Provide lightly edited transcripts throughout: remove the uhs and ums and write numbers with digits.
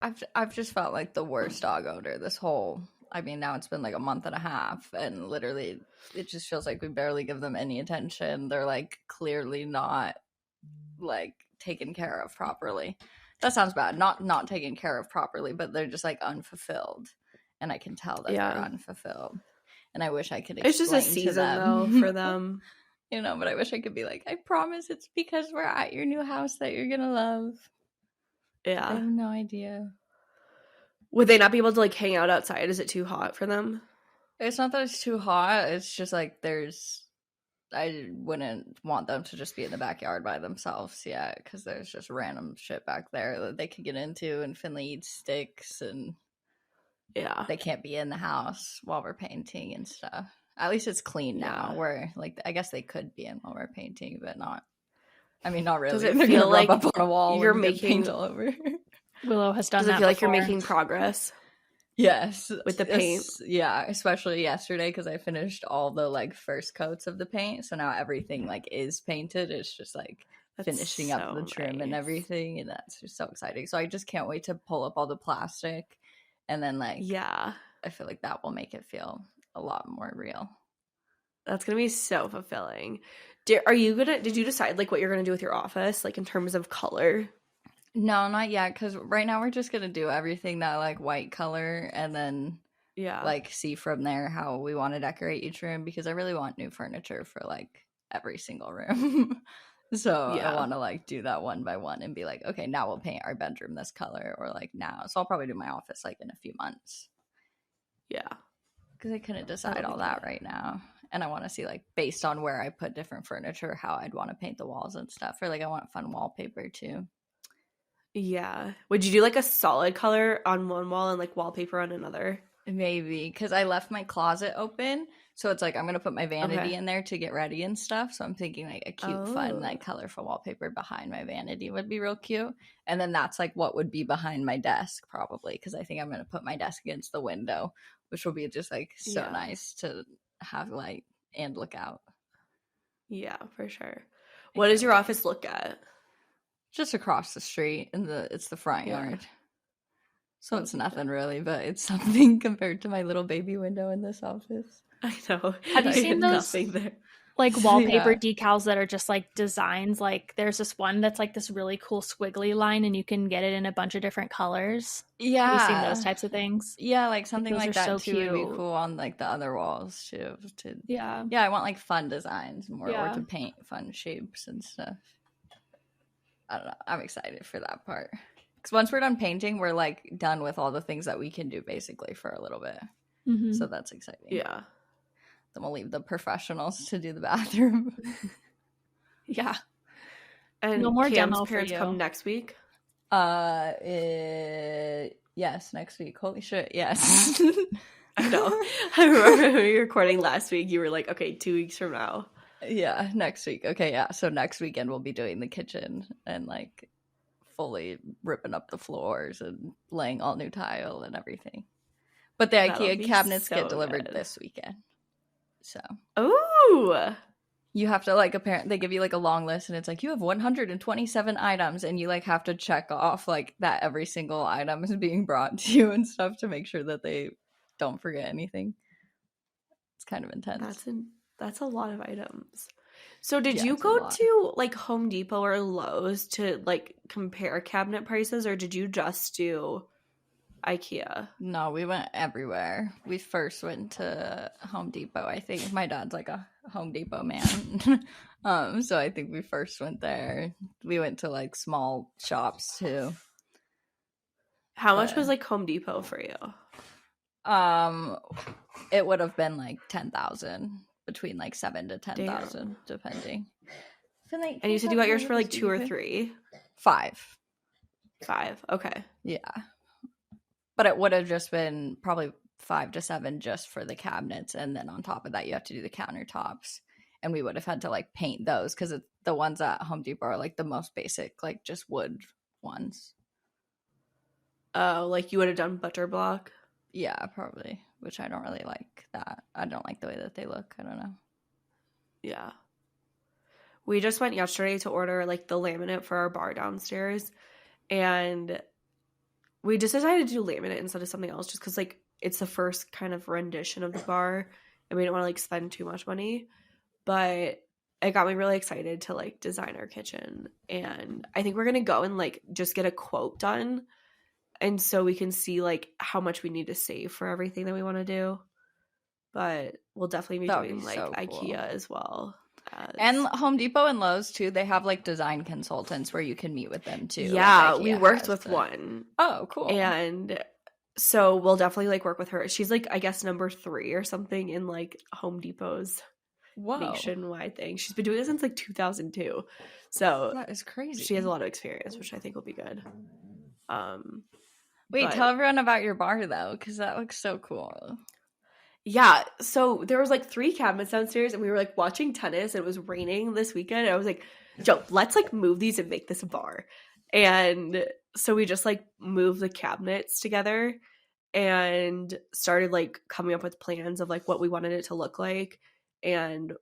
I've just felt like the worst dog owner this whole. I mean, now it's been like a month and a half, and literally, it just feels like we barely give them any attention. They're like clearly not like taken care of properly. That sounds bad. Not taken care of properly, but they're just like unfulfilled, and I can tell that they're unfulfilled. And I wish I could explain it's just a season to them. though for them. You know, but I wish I could be like, I promise it's because we're at your new house that you're gonna love. Yeah. I have no idea. Would they not be able to like hang out outside? Is it too hot for them? It's not that it's too hot. It's just like I wouldn't want them to just be in the backyard by themselves. Yeah, because there's just random shit back there that they could get into, and Finley eats sticks, and they can't be in the house while we're painting and stuff. At least it's clean now, where, like, I guess they could be in while we're painting, but not. I mean, not really. Does it They're feel gonna rub like up on a wall you're and making paint all over? Willow has done that. Does it feel like before. you're making progress? Yes. With the paint? Yeah, especially yesterday, because I finished all the, like, first coats of the paint, so now everything, like, is painted. It's just, like, finishing up the trim and everything, and that's just so exciting. So I just can't wait to pull up all the plastic, and then, like, I feel like that will make it feel a lot more real. That's gonna be so fulfilling. Did you decide like what you're gonna do with your office, like in terms of color? No, not yet, because right now we're just gonna do everything that like white color, and then like see from there how we want to decorate each room, because I really want new furniture for like every single room. So I want to like do that one by one and be like, okay, now we'll paint our bedroom this color, or like now. So I'll probably do my office like in a few months. Yeah, because I couldn't decide all that right now. And I want to see, like, based on where I put different furniture, how I'd want to paint the walls and stuff. Or, like, I want fun wallpaper, too. Yeah. Would you do, like, a solid color on one wall and, like, wallpaper on another? Maybe. Because I left my closet open. So it's, like, I'm going to put my vanity in there to get ready and stuff. So I'm thinking, like, a cute, fun, like, colorful wallpaper behind my vanity would be real cute. And then that's, like, what would be behind my desk, probably. Because I think I'm going to put my desk against the window, which will be just, like, so nice to have light and look out. Yeah, for sure. What does your office look at? Just across the street, and it's the front yard. So it's nothing really, but it's something compared to my little baby window in this office. I know. Have you seen those like wallpaper decals that are just like designs? Like there's this one that's like this really cool squiggly line, and you can get it in a bunch of different colors. Yeah. Have you seen those types of things? Yeah, like something like that so too cute. would be cool on like the other walls too. Yeah, I want like fun designs more, or to paint fun shapes and stuff. I don't know. I'm excited for that part. Because once we're done painting, we're like done with all the things that we can do basically for a little bit. Mm-hmm. So that's exciting. Yeah. Then we'll leave the professionals to do the bathroom. Yeah. And no more Cam's demo parents for you. come next week? Yes, next week. Holy shit, yes. I know. I remember when we were recording last week, you were like, okay, 2 weeks from now. Yeah, next week. Okay, yeah. So next weekend we'll be doing the kitchen and like fully ripping up the floors and laying all new tile and everything. But the IKEA cabinets get delivered this weekend. So. Ooh. You have to like they give you like a long list, and it's like you have 127 items, and you like have to check off like that every single item is being brought to you and stuff to make sure that they don't forget anything. It's kind of intense. That's a lot of items. So did you go to like Home Depot or Lowe's to like compare cabinet prices, or did you just do IKEA? No, we went everywhere. We first went to Home Depot. I think my dad's like a Home Depot man. So I think we first went there. We went to like small shops too. How much was like Home Depot for you? It would have been like 10,000, between like 7 to 10,000, depending. And you said you got yours for like 2 or 3? 5. 5. Okay. Yeah. But it would have just been probably 5 to 7 just for the cabinets, and then on top of that you have to do the countertops, and we would have had to like paint those because the ones at Home Depot are like the most basic, like just wood ones. Oh, like you would have done butter block? Yeah, probably, which I don't really like that. I don't like the way that they look. I don't know. Yeah. We just went yesterday to order like the laminate for our bar downstairs, and we just decided to do laminate instead of something else just because, like, it's the first kind of rendition of the bar and we didn't want to, like, spend too much money. But it got me really excited to, like, design our kitchen. And I think we're going to go and, like, just get a quote done. And so we can see, like, how much we need to save for everything that we want to do. But we'll definitely be doing, like, so cool. IKEA as well. And Home Depot and Lowe's, too. They have, like, design consultants where you can meet with them, too. Yeah, like we worked with one. Oh, cool. And so we'll definitely, like, work with her. She's, like, I guess number 3 or something in, like, Home Depot's nationwide thing. She's been doing it since, like, 2002. So that is crazy. She has a lot of experience, which I think will be good. Wait, tell everyone about your bar, though, because that looks so cool. Yeah, so there was, like, 3 cabinets downstairs, and we were, like, watching tennis. It was raining this weekend, and I was like, Joe, let's, like, move these and make this a bar. And so we just, like, moved the cabinets together and started, like, coming up with plans of, like, what we wanted it to look like and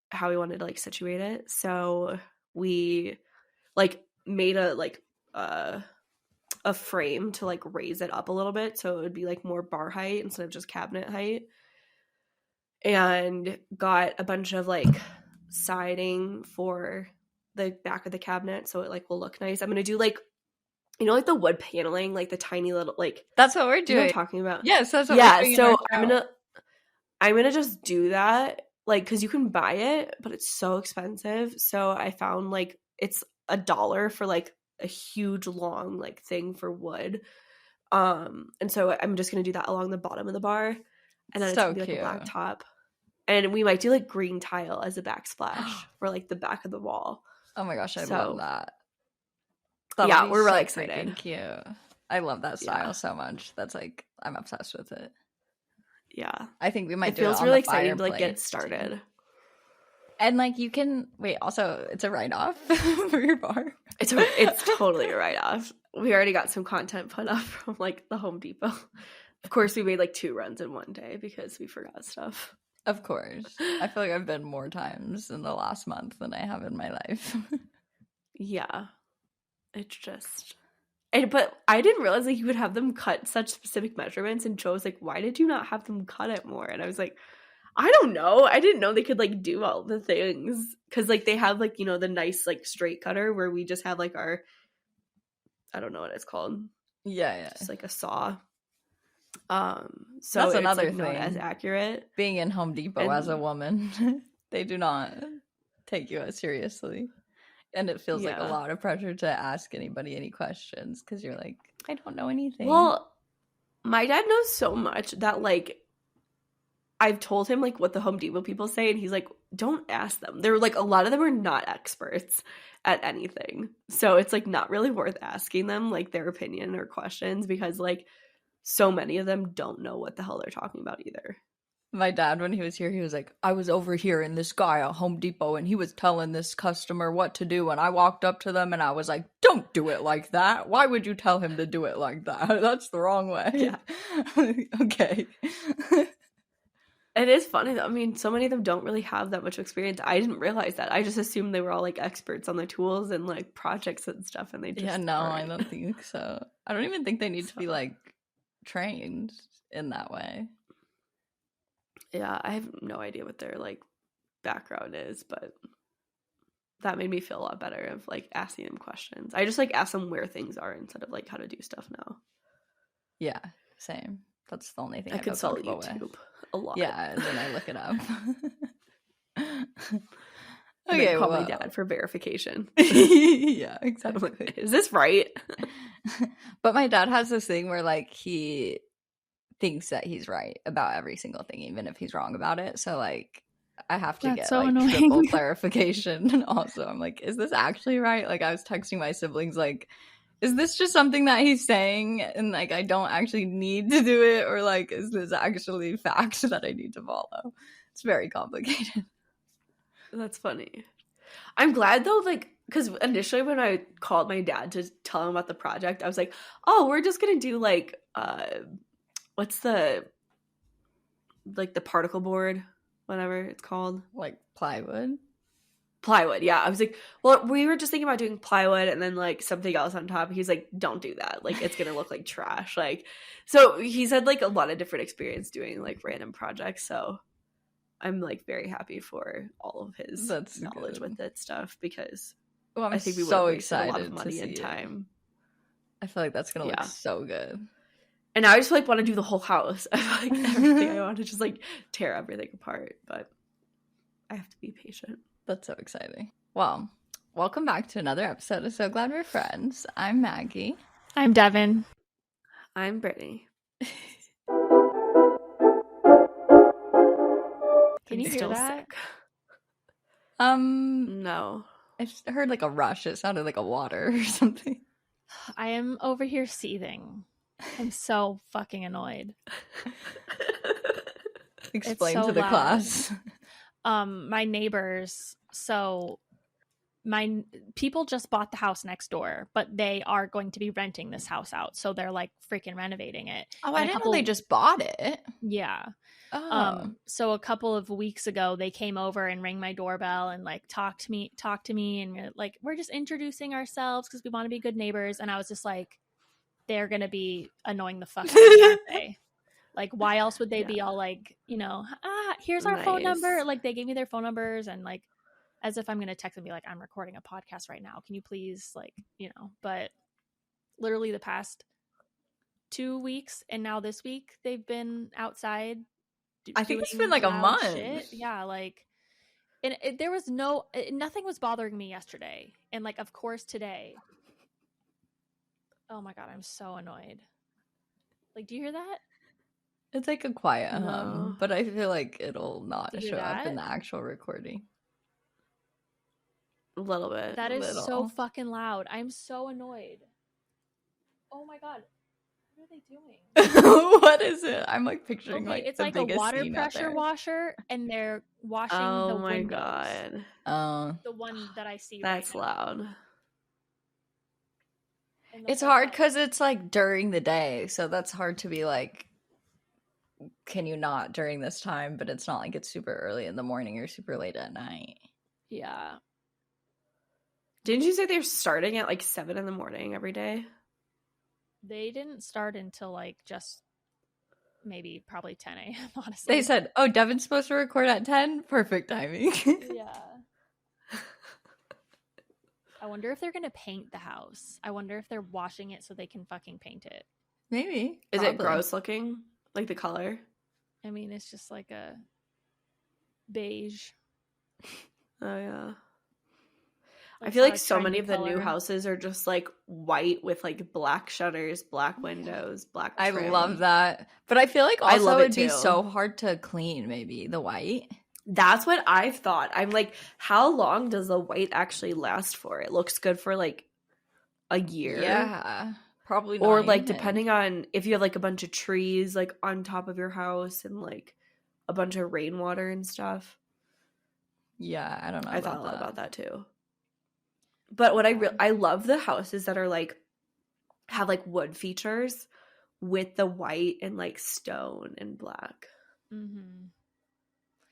how we wanted to, like, situate it. So we, like, made a frame to, like, raise it up a little bit so it would be, like, more bar height instead of just cabinet height. And got a bunch of, like, siding for the back of the cabinet so it, like, will look nice. I'm gonna do, like, you know, like, the wood paneling, like, the tiny little, like, that's what we're doing. You know what I'm talking about? Yes, that's what we're doing. So I'm gonna just do that, like, because you can buy it, but it's so expensive. So I found, like, it's $1 for, like, a huge long, like, thing for wood. And so I'm just gonna do that along the bottom of the bar, and then it's gonna be, like, a black top. And we might do, like, green tile as a backsplash for, like, the back of the wall. Oh my gosh, I love that. Yeah, we're really excited. Cute. I love that style so much. That's, like, I'm obsessed with it. Yeah, I think we might do it. It feels really exciting to, like, get it started. Too. And, like, you can also it's a write-off for your bar. It's totally a write-off. We already got some content put up from, like, the Home Depot. Of course, we made, like, 2 runs in one day because we forgot stuff. Of course. I feel like I've been more times in the last month than I have in my life. Yeah. It's just... But I didn't realize, like, you would have them cut such specific measurements, and Joe was like, why did you not have them cut it more? And I was like, I don't know. I didn't know they could, like, do all the things. Because, like, they have, like, you know, the nice, like, straight cutter where we just have, like, our... I don't know what it's called. Yeah. Just, like, a saw. So that's another thing. Not as accurate. Being in Home Depot as a woman, they do not take you as seriously, and it feels like a lot of pressure to ask anybody any questions because you're like, I don't know anything. Well, my dad knows so much that, like, I've told him, like, what the Home Depot people say, and he's like, don't ask them. They're like, a lot of them are not experts at anything, so it's, like, not really worth asking them, like, their opinion or questions because, like, so many of them don't know what the hell they're talking about either. My dad, when he was here, he was like, I was over here and this guy at Home Depot and he was telling this customer what to do, and I walked up to them and I was like, don't do it like that. Why would you tell him to do it like that? That's the wrong way. Yeah. Okay. It is funny though. I mean, so many of them don't really have that much experience. I didn't realize that. I just assumed they were all, like, experts on the tools and, like, projects and stuff, and they just I don't think so. I don't even think they need to be, like, trained in that way. Yeah, I have no idea what their, like, background is, but that made me feel a lot better of, like, asking them questions. I just, like, ask them where things are instead of, like, how to do stuff now. Yeah, same. That's the only thing I consult YouTube a lot. Yeah, and then I look it up. Okay, call my dad for verification. Yeah, exactly. Is this right? But my dad has this thing where, like, he thinks that he's right about every single thing, even if he's wrong about it. So, like, I have to get, like, triple clarification. And also, I'm like, is this actually right? Like, I was texting my siblings, like, is this just something that he's saying and, like, I don't actually need to do it? Or, like, is this actually facts that I need to follow? It's very complicated. That's funny. I'm glad, though, like, because initially when I called my dad to tell him about the project, I was like, oh, we're just going to do, like, what's the particle board, whatever it's called? Like plywood? Plywood, yeah. I was like, well, we were just thinking about doing plywood and then like something else on top. He's like, don't do that. Like it's gonna look like trash. Like, so he's had like a lot of different experience doing like random projects. So I'm like very happy for all of his knowledge with that stuff because I think we would have wasted a lot of money and time. I feel like that's gonna look so good. And now I just like want to do the whole house. I feel like everything I want to just like tear everything apart, but I have to be patient. That's so exciting. Well, welcome back to another episode of So Glad We're Friends. I'm Maggie. I'm Devin. I'm Brittany. Can you hear that? Sick. No. I heard like a rush. It sounded like a water or something. I am over here seething. I'm so fucking annoyed. Explain to the class. My neighbors, so my people just bought the house next door, but they are going to be renting this house out. So they're like freaking renovating it. Oh, I didn't know they just bought it. Yeah. Oh. So a couple of weeks ago they came over and rang my doorbell and like talked to me and like, we're just introducing ourselves because we want to be good neighbors. And I was just like, they're going to be annoying the fuck out of me, aren't they? Like, why else would they be all like, you know, here's our phone number. Like, they gave me their phone numbers and like, as if I'm going to text and be like, I'm recording a podcast right now. Can you please, like, you know, but literally the past 2 weeks and now this week, they've been outside. I think it's been like a month. Shit. Yeah. Like, and there was nothing was bothering me yesterday. And like, of course, today. Oh my God, I'm so annoyed. Like, do you hear that? It's like a quiet hum, but I feel like it'll not show up in the actual recording. A little bit. That is so fucking loud. I'm so annoyed. Oh my God. What are they doing? What is it? I'm like picturing it's like a water pressure washer and they're washing the windows. Oh my God. The one that I see That's right loud. Now. It's hard because it's like during the day, so that's hard to be like, can you not during this time? But it's not like it's super early in the morning or super late at night. Yeah. Didn't you say they're starting at like 7 a.m. every day? They didn't start until like just probably 10 a.m. honestly. They said, oh, Devon's supposed to record at 10? Perfect timing. Yeah. I wonder if they're going to paint the house. I wonder if they're washing it so they can fucking paint it. Maybe. Is it gross looking? Like the color? I mean, it's just like a beige. Oh, yeah. I feel like so many of the new houses are just like white with like black shutters, black windows, black trim. I love that. But I feel like also it'd be so hard to clean, maybe, the white. That's what I've thought. I'm like, how long does the white actually last for? It looks good for like a year. Yeah. Probably not. Or like depending on if you have like a bunch of trees like on top of your house and like a bunch of rainwater and stuff. Yeah, I don't know. I thought a lot about that too. But what I love the houses that are like have like wood features with the white and like stone and black. Mm-hmm.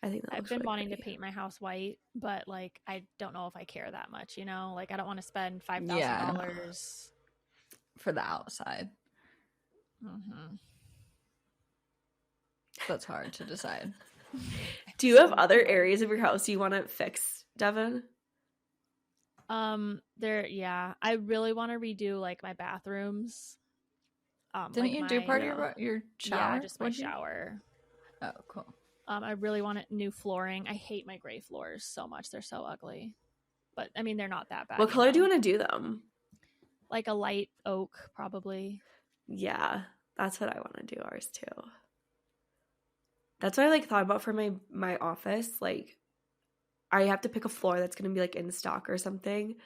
I think I've been wanting to paint my house white, but like I don't know if I care that much, you know? Like I don't want to spend $5,000 for the outside. Mm-hmm. That's hard to decide. Do you have other areas of your house you want to fix, Devon? I really want to redo like my bathrooms. Didn't you do part of your shower? Yeah, just my shower. Oh, cool. I really want new flooring. I hate my gray floors so much. They're so ugly. But I mean, they're not that bad. What color do you want to do them? Like a light oak, probably. Yeah, that's what I want to do ours too. That's what I like thought about for my office. Like, I have to pick a floor that's going to be like in stock or something.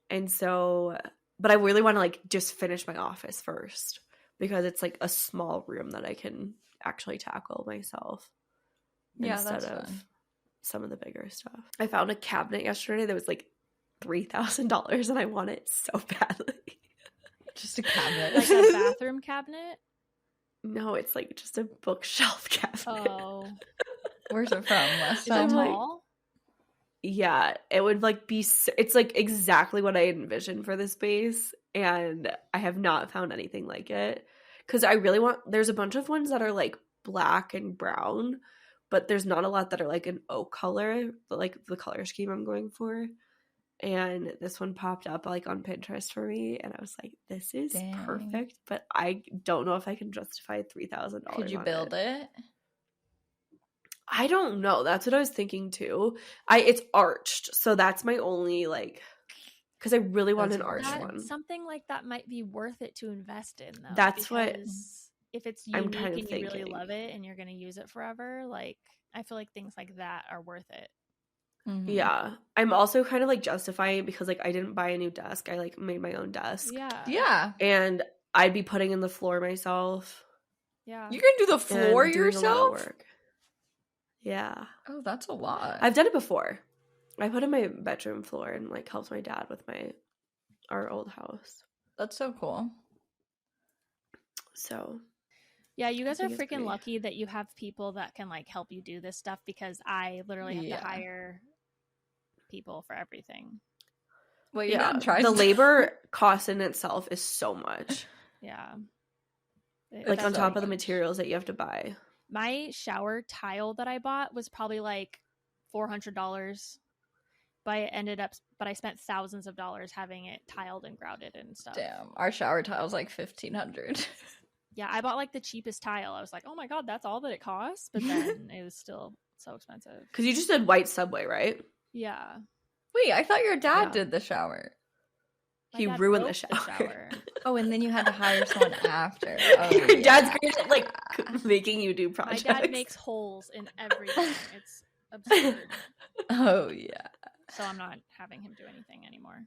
And so, but I really want to like just finish my office first because it's like a small room that I can actually tackle myself. Yeah, instead that's of fun. Some of the bigger stuff. I found a cabinet yesterday that was like $3,000 and I want it so badly. Just a cabinet. Like a bathroom cabinet? No, it's like just a bookshelf cabinet. Oh. Where's it from? Last time? time? Tall? Yeah, it would like be it's like exactly what I envisioned for this space, and I have not found anything like it because I really want, there's a bunch of ones that are like black and brown, but there's not a lot that are like an oak color, like the color scheme I'm going for. And this one popped up like on Pinterest for me, and I was like, this is perfect, but I don't know if I can justify $3,000. Could you build it? I don't know. That's what I was thinking too. It's arched, so that's my only like, because I really want an arched one. Something like that might be worth it to invest in, though. That's what if it's unique and you really love it and you're going to use it forever. Like, I feel like things like that are worth it. Mm-hmm. Yeah, I'm also kind of like justifying it because like I didn't buy a new desk. I like made my own desk. Yeah, and I'd be putting in the floor myself. Yeah, you're gonna do the floor yourself? Yeah. Oh, that's a lot. I've done it before. I put in my bedroom floor and like helped my dad with our old house. That's so cool. So yeah, you guys are freaking lucky that you have people that can like help you do this stuff, because I literally have to hire people for everything. Well, your dad tries the labor cost in itself is so much. Yeah. Like on top of the materials that you have to buy. My shower tile that I bought was probably like $400, but I spent thousands of dollars having it tiled and grouted and stuff. Damn, our shower tile's like $1,500. Yeah, I bought like the cheapest tile. I was like, oh my god, that's all that it costs, but then it was still so expensive. Because you just did white subway, right? Yeah. Wait, I thought your dad did the shower. He ruined the shower. Oh, and then you had to hire someone after. Oh, your dad's great at like making you do projects. My dad makes holes in everything. It's absurd. Oh yeah. So I'm not having him do anything anymore.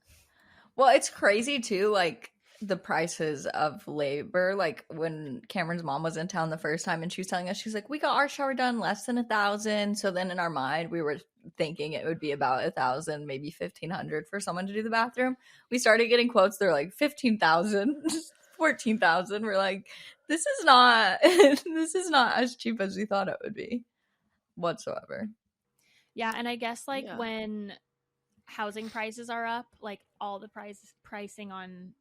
Well, it's crazy too, like the prices of labor. Like when Cameron's mom was in town the first time and she was telling us, she's like, we got our shower done less than $1,000. So then in our mind we were thinking it would be about $1,000, maybe $1,500 for someone to do the bathroom. We started getting quotes. They're like 15,000, 14,000. We're like, this is not as cheap as we thought it would be whatsoever. Yeah, and I guess like when housing prices are up, like all the pricing on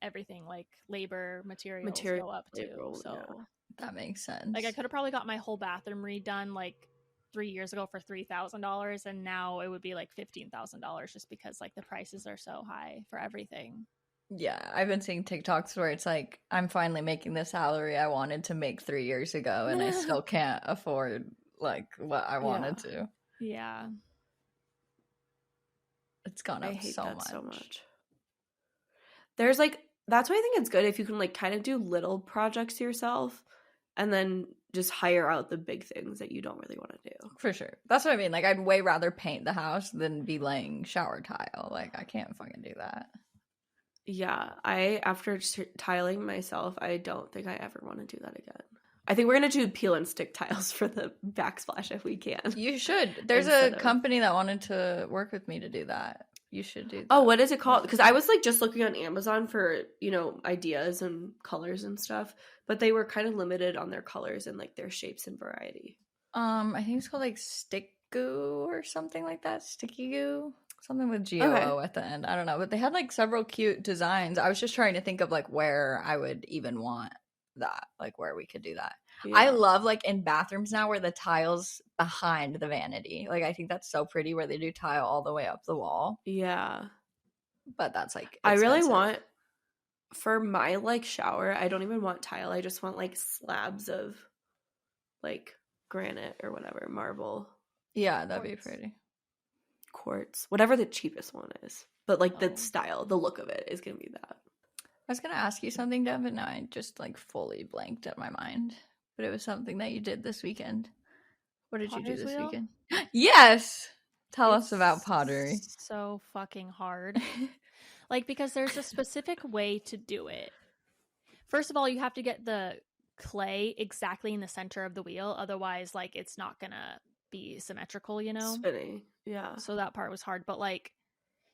everything, like labor, materials go up too. So that makes sense. Like I could have probably got my whole bathroom redone like 3 years ago for $3,000, and now it would be like $15,000 just because like the prices are so high for everything. Yeah, I've been seeing TikToks where it's like, I'm finally making the salary I wanted to make 3 years ago, and I still can't afford like what I wanted to. Yeah. It's gone up so much. There's like, that's why I think it's good if you can like kind of do little projects yourself and then just hire out the big things that you don't really want to do. For sure. That's what I mean. Like, I'd way rather paint the house than be laying shower tile. Like, I can't fucking do that. Yeah. After tiling myself, I don't think I ever want to do that again. I think we're going to do peel and stick tiles for the backsplash if we can. You should. There's a company that wanted to work with me to do that. You should do that. Oh, what is it called? Because I was like just looking on Amazon for, ideas and colors and stuff, but they were kind of limited on their colors and like their shapes and variety. I think it's called like stick goo or something like that. Sticky goo. Something with GOO at the end. I don't know. But they had like several cute designs. I was just trying to think of like where I would even want that, like where we could do that. Yeah. I love like in bathrooms now where the tile's behind the vanity. Like I think that's so pretty where they do tile all the way up the wall. Yeah. But that's like expensive. I really want, for my like shower, I don't even want tile. I just want like slabs of like granite or whatever, marble. Yeah, that'd be pretty. Quartz, whatever the cheapest one is. But like the style, the look of it is gonna be that. I was gonna ask you something, Dev, and I just like fully blanked at my mind. But it was something that you did this weekend. What did you do this weekend? Yes! Tell us about pottery. So fucking hard. Like, because there's a specific way to do it. First of all, you have to get the clay exactly in the center of the wheel. Otherwise, like, it's not gonna be symmetrical, Spinning. Yeah. So that part was hard. But, like,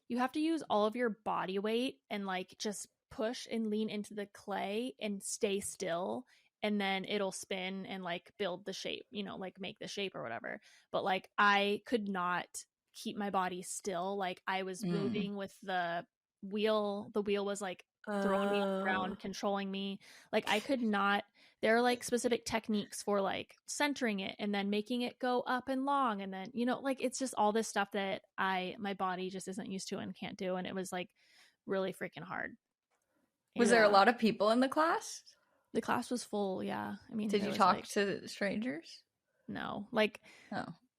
you have to use all of your body weight and, like, just push and lean into the clay and stay still. And then it'll spin and like build the shape, like make the shape or whatever. But like I could not keep my body still. Like I was moving with the wheel. The wheel was like throwing me on the ground, controlling me. Like I could not. There are like specific techniques for like centering it and then making it go up and long, and then like it's just all this stuff that my body just isn't used to and can't do, and it was like really freaking hard. Was there a lot of people in the class? The class was full, yeah. I mean, did you talk to strangers? No, like,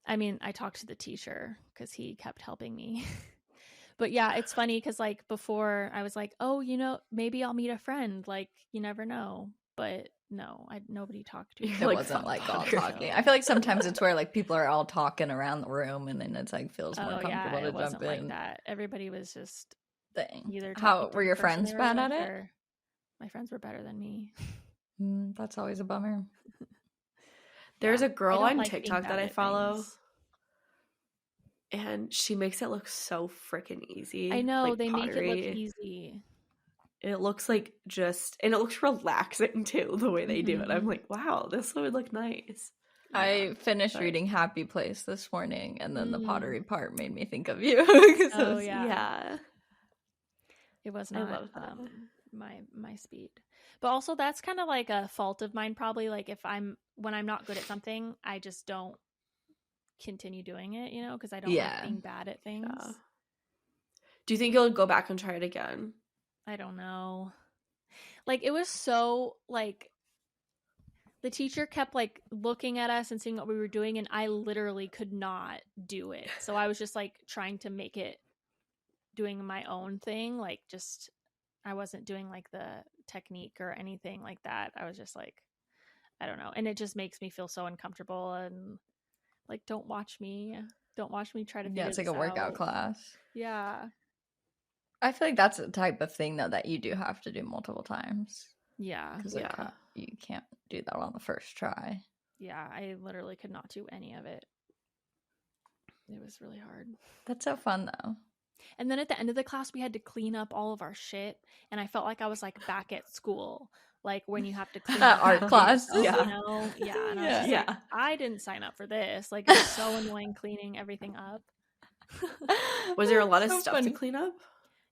I mean, I talked to the teacher because he kept helping me. But yeah, it's funny because like before I was like, oh, maybe I'll meet a friend. Like, you never know. But no, nobody talked to me. It wasn't like all talking. I feel like sometimes it's where like people are all talking around the room, and then it's like feels more comfortable to jump in. Like that. Everybody was just either. How were your friends bad at it? My friends were better than me. That's always a bummer. There's a girl on TikTok that I follow, and she makes it look so freaking easy. I know, like they pottery. Make it look easy. It looks like and it looks relaxing too, the way they do it. I'm like, wow, this would look nice. I finished reading Happy Place this morning, and then the pottery part made me think of you. Yeah. It was not my speed. But also that's kind of like a fault of mine probably. Like when I'm not good at something, I just don't continue doing it, because I don't like being bad at things. Yeah. Do you think you'll go back and try it again? I don't know. Like it was so like the teacher kept like looking at us and seeing what we were doing, and I literally could not do it. So I was just like trying to make it doing my own thing, like just I wasn't doing like the technique or anything like that. I was just like, I don't know. And it just makes me feel so uncomfortable, and like, don't watch me try to figure it's like a workout class. Yeah. I feel like that's the type of thing though that you do have to do multiple times. Yeah. Because you can't do that on the first try. Yeah, I literally could not do any of it. It was really hard. That's so fun though. And then at the end of the class, we had to clean up all of our shit, and I felt like I was like back at school, like when you have to clean up art class. Yeah, and I was just like, I didn't sign up for this. Like it's so annoying cleaning everything up. Was there a lot of stuff to clean up?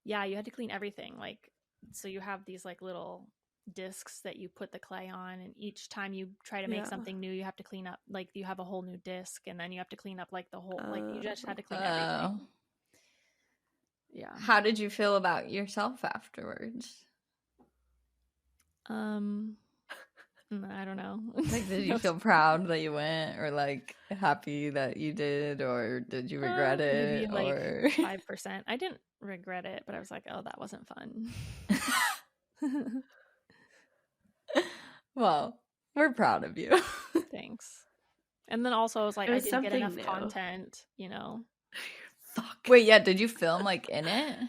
Yeah, you had to clean everything. Like, so you have these like little discs that you put the clay on, and each time you try to make something new, you have to clean up. Like you have a whole new disc, and then you have to clean up like the whole. Like you just had to clean everything. Yeah. How did you feel about yourself afterwards? I don't know. Like, did you feel proud that you went, or like happy that you did, or did you regret it? Maybe or 5%. I didn't regret it, but I was like, oh, that wasn't fun. Well, we're proud of you. Thanks. And then also I was like, I didn't get enough content, Fuck. Wait, yeah, did you film like in it?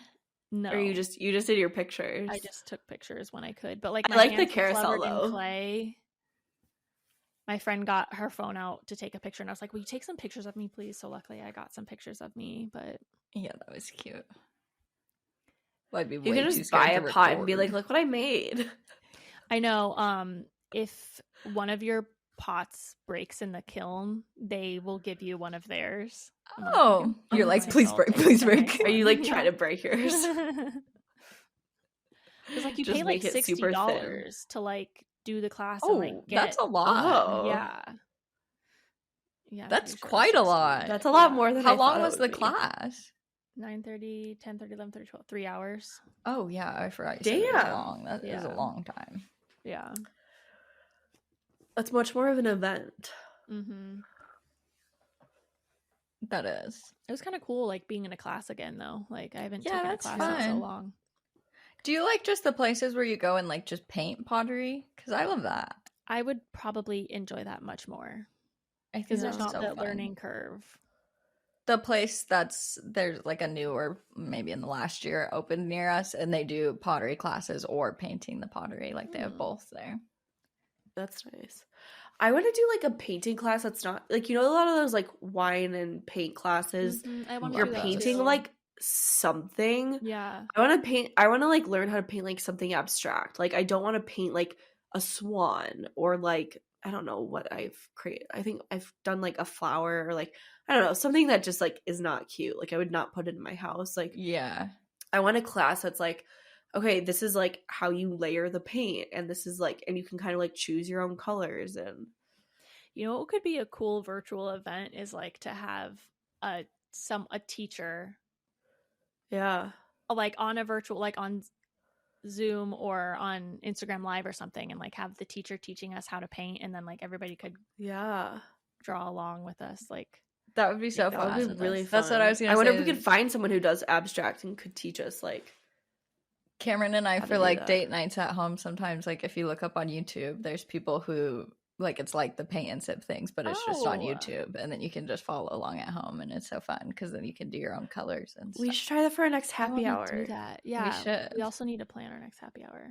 No. Or you just did your pictures? I just took pictures when I could. But like I like the carousel though. Clay. My friend got her phone out to take a picture, and I was like, will you take some pictures of me, please? So luckily I got some pictures of me, but yeah, that was cute. Well, I'd be you can just buy a pot and be like, look what I made. I know. If one of your pots breaks in the kiln, they will give you one of theirs. Oh, you're like, please break. Are you like trying to break yours? It's like you pay like $60 to like do the class. Oh, and, like, that's a lot. Oh. Yeah, that's quite a lot. That's a lot more than how long was the class? 9:30, 10:30, 11:30, 12. 3 hours. Oh yeah, I forgot. Damn, it was long. That is a long time. Yeah, that's much more of an event. Mm-hmm. That is. It was kind of cool, like being in a class again, though. Like I haven't taken a class in so long. Do you like just the places where you go and like just paint pottery? Because I love that. I would probably enjoy that much more. I think because there's not that learning curve. The place there's like a new, or maybe in the last year, opened near us, and they do pottery classes or painting the pottery. Like they have both there. That's nice. I want to do like a painting class that's not like, a lot of those like wine and paint classes. Mm-hmm. You're painting like something. Yeah. I want to like learn how to paint like something abstract. Like I don't want to paint like a swan or like, I don't know what I've created. I think I've done like a flower or like, I don't know, something that just like is not cute. Like I would not put it in my house. Like, yeah, I want a class that's like, okay, this is like how you layer the paint, and this is like, and you can kind of like choose your own colors. And you know what could be a cool virtual event is like to have a teacher, yeah, like on a virtual, like on Zoom or on Instagram Live or something, and like have the teacher teaching us how to paint, and then like everybody could draw along with us. Like that would be so fun. That would be really fun. That's what I was gonna say. I wonder if we could find someone who does abstract and could teach us. Like Cameron and I, for like date nights at home, sometimes like if you look up on YouTube, there's people who like, it's like the paint and sip things, but it's just on YouTube, and then you can just follow along at home, and it's so fun because then you can do your own colors and stuff. We should try that for our next happy hour. Do that. Yeah, we should. We also need to plan our next happy hour.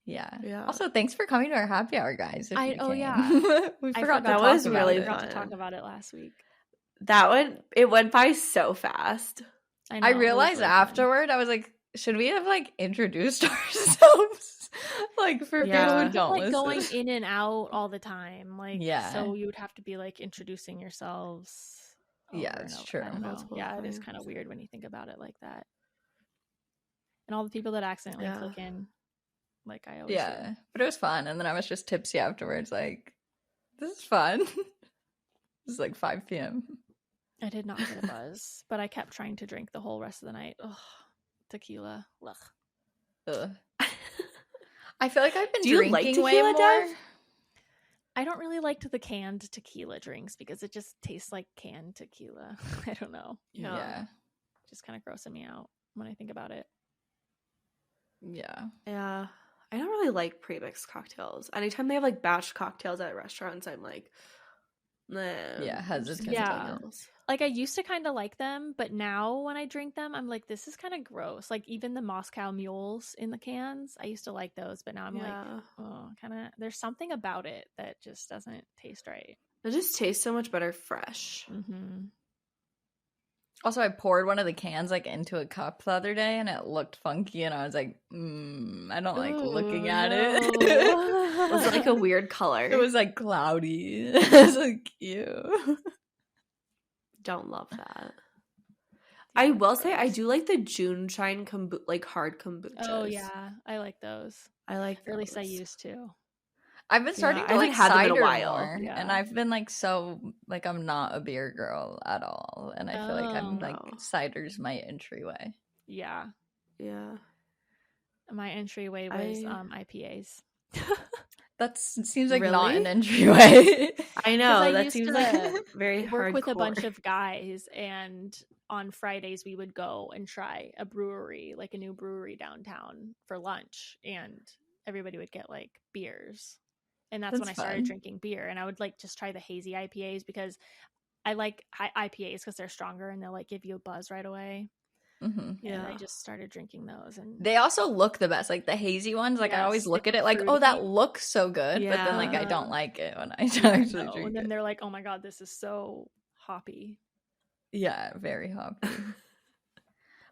Yeah. Also, thanks for coming to our happy hour, guys. Yeah, we forgot that was really fun. To talk about it last week. It went by so fast. I realized really afterward, I was like, should we have like introduced ourselves? Like for people who don't like listen. Going in and out all the time. Like so you would have to be like introducing yourselves. Yeah, it's true. Yeah, it is kind of weird when you think about it like that. And all the people that accidentally click in, like I always do. But it was fun, and then I was just tipsy afterwards, like, this is fun. It was like 5 p.m. I did not get a buzz, but I kept trying to drink the whole rest of the night. Ugh, tequila. Ugh. I feel like I've been drinking like tequila, way more. Dev? I don't really like the canned tequila drinks because it just tastes like canned tequila. I don't know. Yeah. Just kind of grossing me out when I think about it. Yeah. I don't really like pre-mixed cocktails. Anytime they have like batch cocktails at restaurants, I'm like, nah. Yeah, hesitant. Yeah. Like I used to kind of like them, but now when I drink them, I'm like, this is kind of gross. Like even the Moscow Mules in the cans, I used to like those, but now I'm like, oh, kind of. There's something about it that just doesn't taste right. It just tastes so much better fresh. Mm-hmm. Also, I poured one of the cans like into a cup the other day, and it looked funky, and I was like, I don't like looking at it. Was it like a weird color? It was like cloudy. It was like, ew. Don't love that. I will say I do like the June Shine like hard kombuchas. Oh yeah, I like those. I like those. Or at least I used to. I've been starting to like cider them in a while, and I've been like I'm not a beer girl at all, and I feel like I'm like cider's my entryway. Yeah. My entryway was IPAs. That seems like not an entryway. I know that seems like very hardcore. Work with a bunch of guys, and on Fridays we would go and try a brewery, like a new brewery downtown for lunch, and everybody would get like beers. And that's when I started drinking beer, and I would like just try the hazy IPAs because I like IPAs because they're stronger and they'll like give you a buzz right away. Mm-hmm. Yeah, and I just started drinking those, and they also look the best. Like the hazy ones, like I always look at it like, oh, that looks so good, but then like I don't like it when I actually drink it. And then they're like, oh my god, this is so hoppy. Yeah, very hoppy.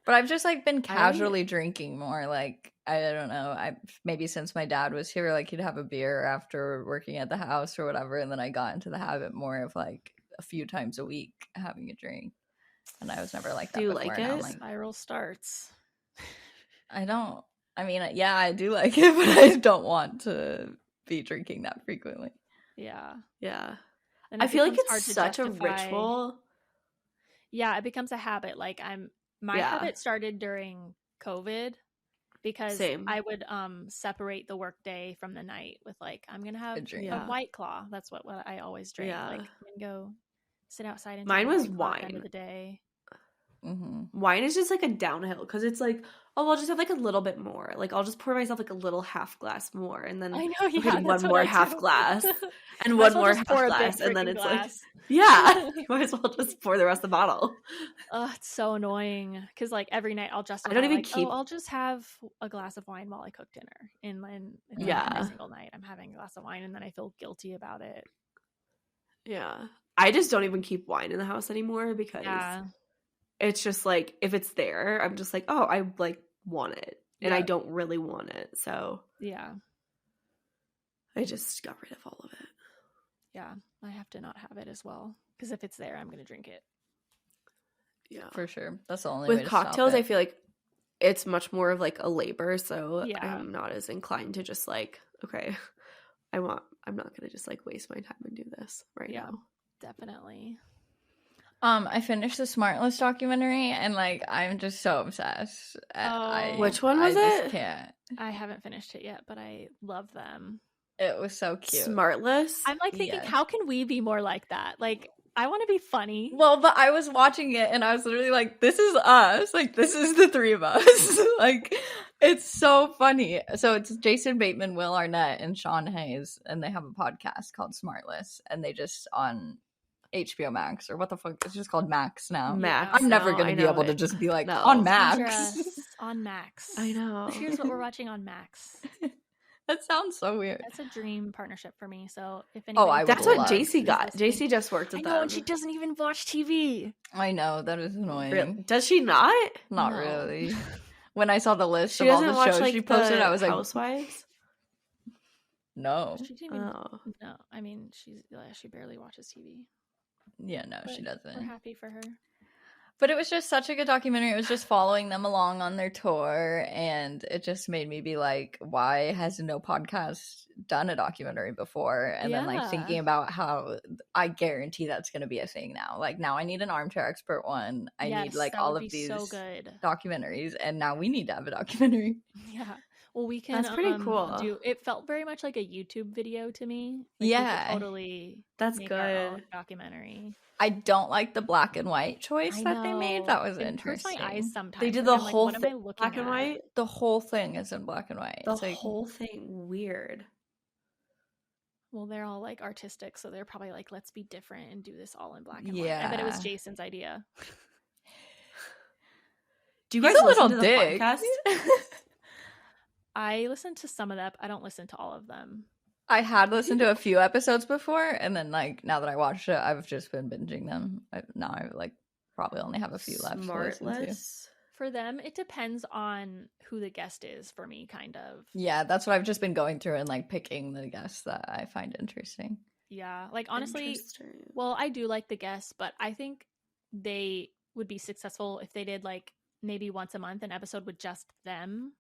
But I've just like been casually drinking more. Like I don't know. Maybe since my dad was here, like he'd have a beer after working at the house or whatever, and then I got into the habit more of like a few times a week having a drink. And I was never like that. Do you before, like it? Like, spiral starts. I don't. I mean, yeah, I do like it, but I don't want to be drinking that frequently. Yeah. And I feel like it's such a ritual. Yeah, it becomes a habit. Like my habit started during COVID because I would separate the work day from the night with like I'm gonna have a White Claw. That's what I always drink. Yeah. Like I'm gonna go sit outside and mine was wine at the end of the day. Mm-hmm. Wine is just like a downhill because it's like, oh, I'll just have like a little bit more. Like I'll just pour myself like a little half glass more, and then I know, one more half glass, and one more half glass, and then it's glass. Like, you might as well just pour the rest of the bottle. Oh, it's so annoying because like every night I'll just I'll just have a glass of wine while I cook dinner, and then every single night I'm having a glass of wine, and then I feel guilty about it. Yeah, I just don't even keep wine in the house anymore because it's just like if it's there, I'm just like, oh, I like want it, and I don't really want it. So yeah, I just got rid of all of it. Yeah, I have to not have it as well. Because if it's there, I'm going to drink it. Yeah. For sure. That's the only way to stop it. With cocktails, I feel like it's much more of like a labor. So yeah. I'm not as inclined to just like, okay, I'm not going to just like waste my time and do this right now. Definitely. I finished the Smartless documentary and like I'm just so obsessed. Which one was it? I just can't. I haven't finished it yet, but I love them. It was so cute. Smartless? I'm like thinking, how can we be more like that? Like, I want to be funny. Well, but I was watching it and I was literally like, this is us. Like, this is the three of us. Like, it's so funny. So it's Jason Bateman, Will Arnett, and Sean Hayes, and they have a podcast called Smartless, and they just on HBO Max, or what the fuck? It's just called Max now. Max. I'm never going to be able to just be like, on Max. On Max. I know. Here's what we're watching on Max. That sounds so weird. That's a dream partnership for me. So if anybody, that's what JC got. JC just worked with them. And she doesn't even watch TV. I know, that is annoying. Really? Does she not? Not really. When I saw the list she of all the watch, shows like, she posted, I was like, Housewives? No. She didn't even, no. I mean, she barely watches TV. Yeah, no, she doesn't. We're happy for her. But it was just such a good documentary. It was just following them along on their tour, and it just made me be like, why has no podcast done a documentary before? And then like thinking about how I guarantee that's going to be a thing now. Like now I need an armchair expert one. I need like all of these documentaries, and now we need to have a documentary. Yeah. Well, we can. That's pretty cool. It felt very much like a YouTube video to me. Like, yeah, totally. That's good. Our own documentary. I don't like the black and white choice that they made. That was interesting. It hurts my eyes sometimes. They did the whole thing black and white. The whole thing is in black and white. The whole thing weird. Well, they're all like artistic, so they're probably like, let's be different and do this all in black and white. I bet it was Jason's idea. Do you guys listen to the podcast? I listened to some of them. I don't listen to all of them. I had listened to a few episodes before, and then like now that I watched it, I've just been binging them. Now I like probably only have a few left to listen to. For them, it depends on who the guest is. For me, kind of. Yeah, that's what I've just been going through and like picking the guests that I find interesting. Yeah, like honestly, well, I do like the guests, but I think they would be successful if they did like maybe once a month an episode with just them.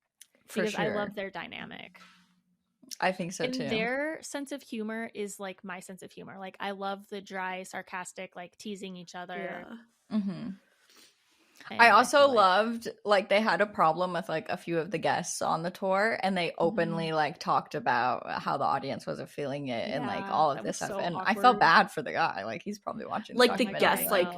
Because I love their dynamic. I think so too. Their sense of humor is like my sense of humor. Like I love the dry, sarcastic, like teasing each other. Yeah. Mm-hmm. I also loved like they had a problem with like a few of the guests on the tour, and they openly like talked about how the audience wasn't feeling it and like all of this stuff. And awkward. I felt bad for the guy. Like he's probably watching like the guests like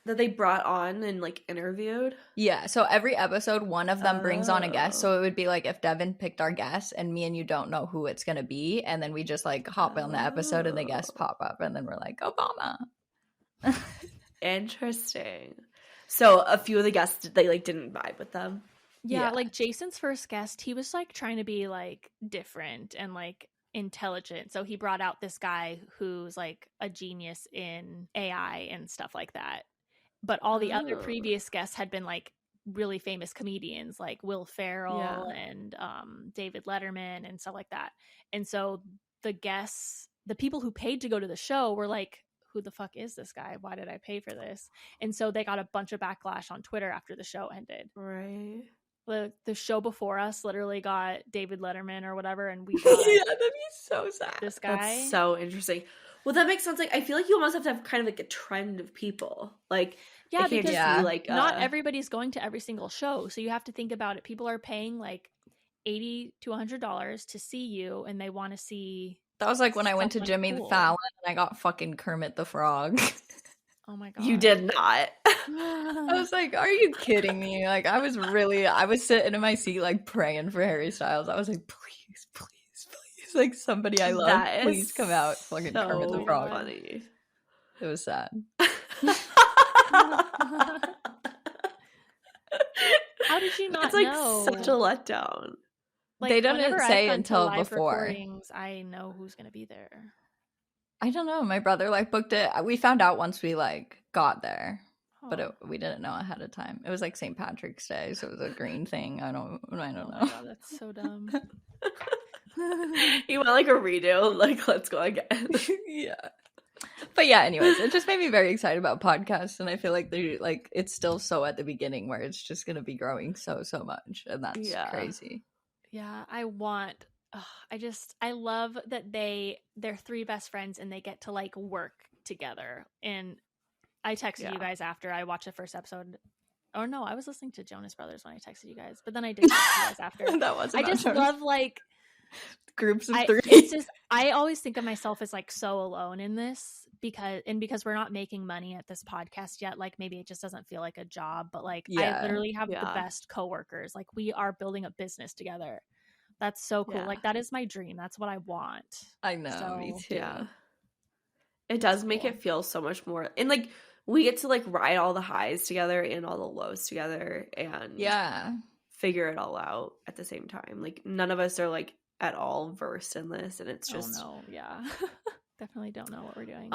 that they brought on and like interviewed. Yeah, so every episode one of them brings on a guest. So it would be like if Devin picked our guest and me and you don't know who it's gonna be, and then we just like hop on the episode and the guests pop up and then we're like, Obama. Interesting. So a few of the guests, they like didn't vibe with them. Yeah, like Jason's first guest, he was like trying to be like different and like intelligent. So he brought out this guy who's like a genius in AI and stuff like that. But all the other previous guests had been like really famous comedians like Will Ferrell and David Letterman and stuff like that. And so the guests, the people who paid to go to the show were like, who the fuck is this guy? Why did I pay for this? And so they got a bunch of backlash on Twitter after the show ended. Right. The show before us literally got David Letterman or whatever, and we got yeah, that'd be so sad. This guy. That's so interesting. Well, that makes sense. Like, I feel like you almost have to have kind of like a trend of people. Like, yeah, because be like not everybody's going to every single show, so you have to think about it. People are paying like $80 to $100 to see you, and they want to see. That was like when I went to Jimmy Fallon and I got fucking Kermit the Frog. Oh my god, you did not. I was like, are you kidding me? Like, I was sitting in my seat like praying for Harry Styles. I was like, please, please. Like somebody I love, please come out, fucking so Kermit the Frog. Funny. It was sad. How did you not it's like know? Such a letdown. Like, they didn't say until before. I know who's gonna be there. I don't know. My brother like booked it. We found out once we like got there, but we didn't know ahead of time. It was like St. Patrick's Day, so it was a green thing. I don't know. God, that's so dumb. You want like a redo? Like, let's go again. Yeah. But yeah, anyways, it just made me very excited about podcasts, and I feel like they're like it's still so at the beginning where it's just gonna be growing so much, and that's crazy. Yeah, I love that they're three best friends and they get to like work together. And I texted you guys after I watched the first episode. Oh no, I was listening to Jonas Brothers when I texted you guys, but then I did text you guys after. That was I just love like groups of three. It's just I always think of myself as like so alone in this because we're not making money at this podcast yet. Like maybe it just doesn't feel like a job, but like I literally have the best coworkers. Like we are building a business together. That's so cool. Like that is my dream. That's what I want. I know, me too. Yeah. It does make it feel so much more, and like we get to like ride all the highs together and all the lows together and figure it all out at the same time. Like none of us are like at all versed in this, and it's just definitely don't know what we're doing.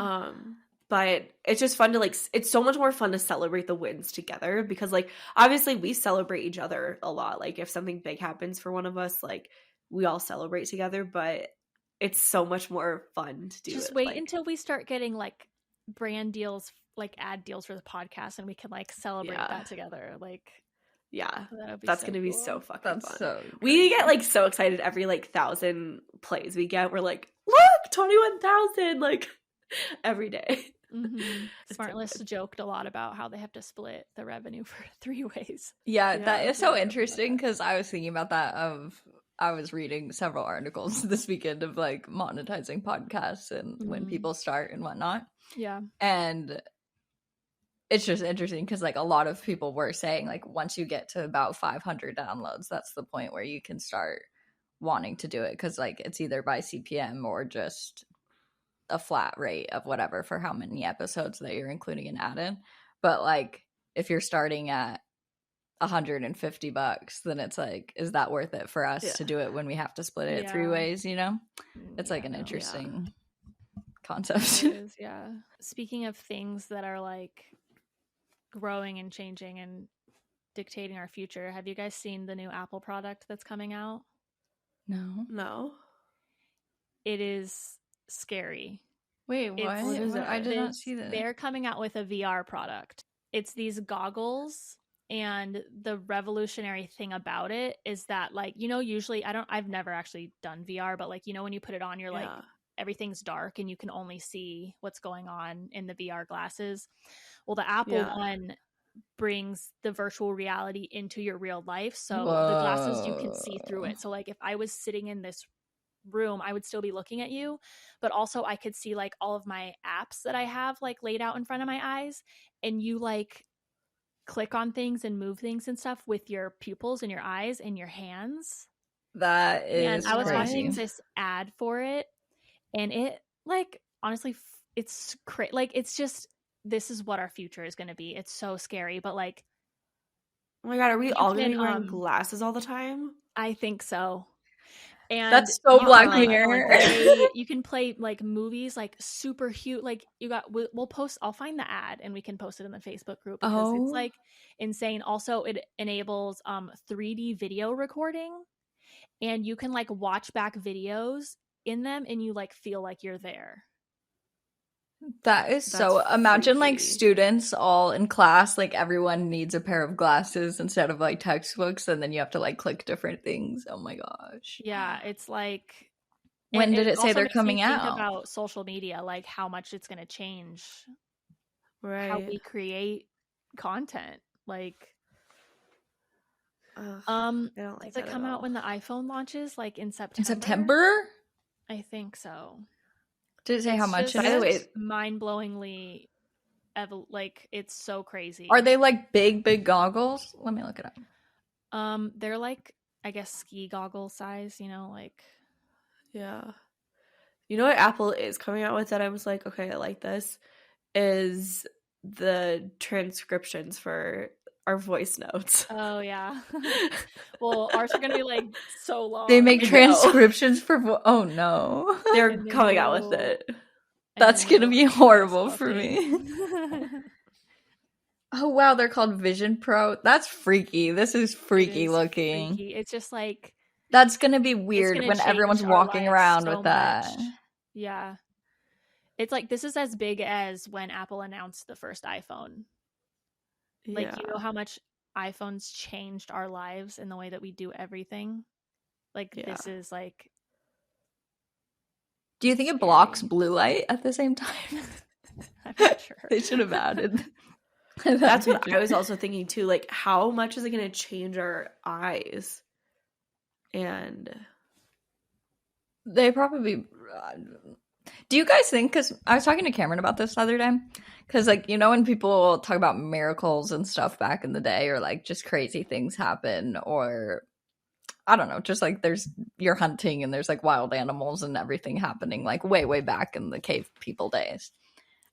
But it's just fun to like, it's so much more fun to celebrate the wins together because like obviously we celebrate each other a lot. Like if something big happens for one of us, like we all celebrate together, but it's so much more fun to do. Just wait until we start getting like brand deals, like ad deals for the podcast, and we can like celebrate that together. Like that's so gonna be cool. so fucking that's fun. So we get like so excited every like 1,000 plays we get. We're like, look, 21,000 like every day. Smartless joked a lot about how they have to split the revenue for 3 ways. That is so interesting because I was thinking about that. I was reading several articles this weekend of like monetizing podcasts and when people start and whatnot. Yeah. And it's just interesting because like a lot of people were saying like once you get to about 500 downloads, that's the point where you can start wanting to do it because like it's either by CPM or just a flat rate of whatever for how many episodes that you're including an ad in. But like if you're starting at $150, then it's like, is that worth it for us to do it when we have to split it 3 ways, you know? It's like an interesting concept. It is, Speaking of things that are like growing and changing and dictating our future, have you guys seen the new Apple product that's coming out? No. It is scary. Wait, what is it? I did not see that. They're coming out with a VR product. It's these goggles. And the revolutionary thing about it is that like, you know, usually I've never actually done VR, but like, you know, when you put it on, you're like, everything's dark and you can only see what's going on in the VR glasses. Well, the Apple one brings the virtual reality into your real life. So the glasses, you can see through it. So like if I was sitting in this room, I would still be looking at you, but also I could see like all of my apps that I have like laid out in front of my eyes, and you like click on things and move things and stuff with your pupils and your eyes and your hands. That is And I was crazy. watching this ad for it, and it like honestly it's like it's just, this is what our future is going to be. It's so scary, but like, oh my god, are we all going to be wearing glasses all the time? I think so. And that's so Black Mirror. You can play like movies, like super huge. Like we'll post. I'll find the ad and we can post it in the Facebook group because it's like insane. Also, it enables 3D video recording, and you can like watch back videos in them, and you like feel like you're there. That is so. Imagine like students all in class, like everyone needs a pair of glasses instead of like textbooks, and then you have to like click different things. Oh my gosh. Yeah, it's like. When did it say they're coming out? Think about social media, like how much it's going to change, how we create content. Like, I don't like does it come out when the iPhone launches? Like in September. In September? I think so. Did it say how much? By the way, mind-blowingly, like it's so crazy. Are they like big goggles? Let me look it up. They're like, I guess, ski goggle size. You know, like. Yeah. You know what Apple is coming out with that I was like, okay, I like this, is the transcriptions for our voice notes. Oh yeah. Well, ours are gonna be like so long. They make transcriptions for oh no. They're coming out with it. That's gonna be horrible for me. Oh wow, they're called Vision Pro. That's freaky. This is freaky looking. Freaky. It's just like That's gonna be weird when everyone's walking around so with that. Yeah. It's like, this is as big as when Apple announced the first iPhone. Like, you know how much iPhones changed our lives in the way that we do everything? Like, this is like... Do you think it blocks blue light at the same time? I'm not sure. They should have added. That's what I was also thinking too. Like, how much is it going to change our eyes? And they probably... Do you guys think, because I was talking to Cameron about this the other day, because, like, you know, when people talk about miracles and stuff back in the day, or like just crazy things happen, or I don't know, just like you're hunting and there's like wild animals and everything happening like way back in the cave people days.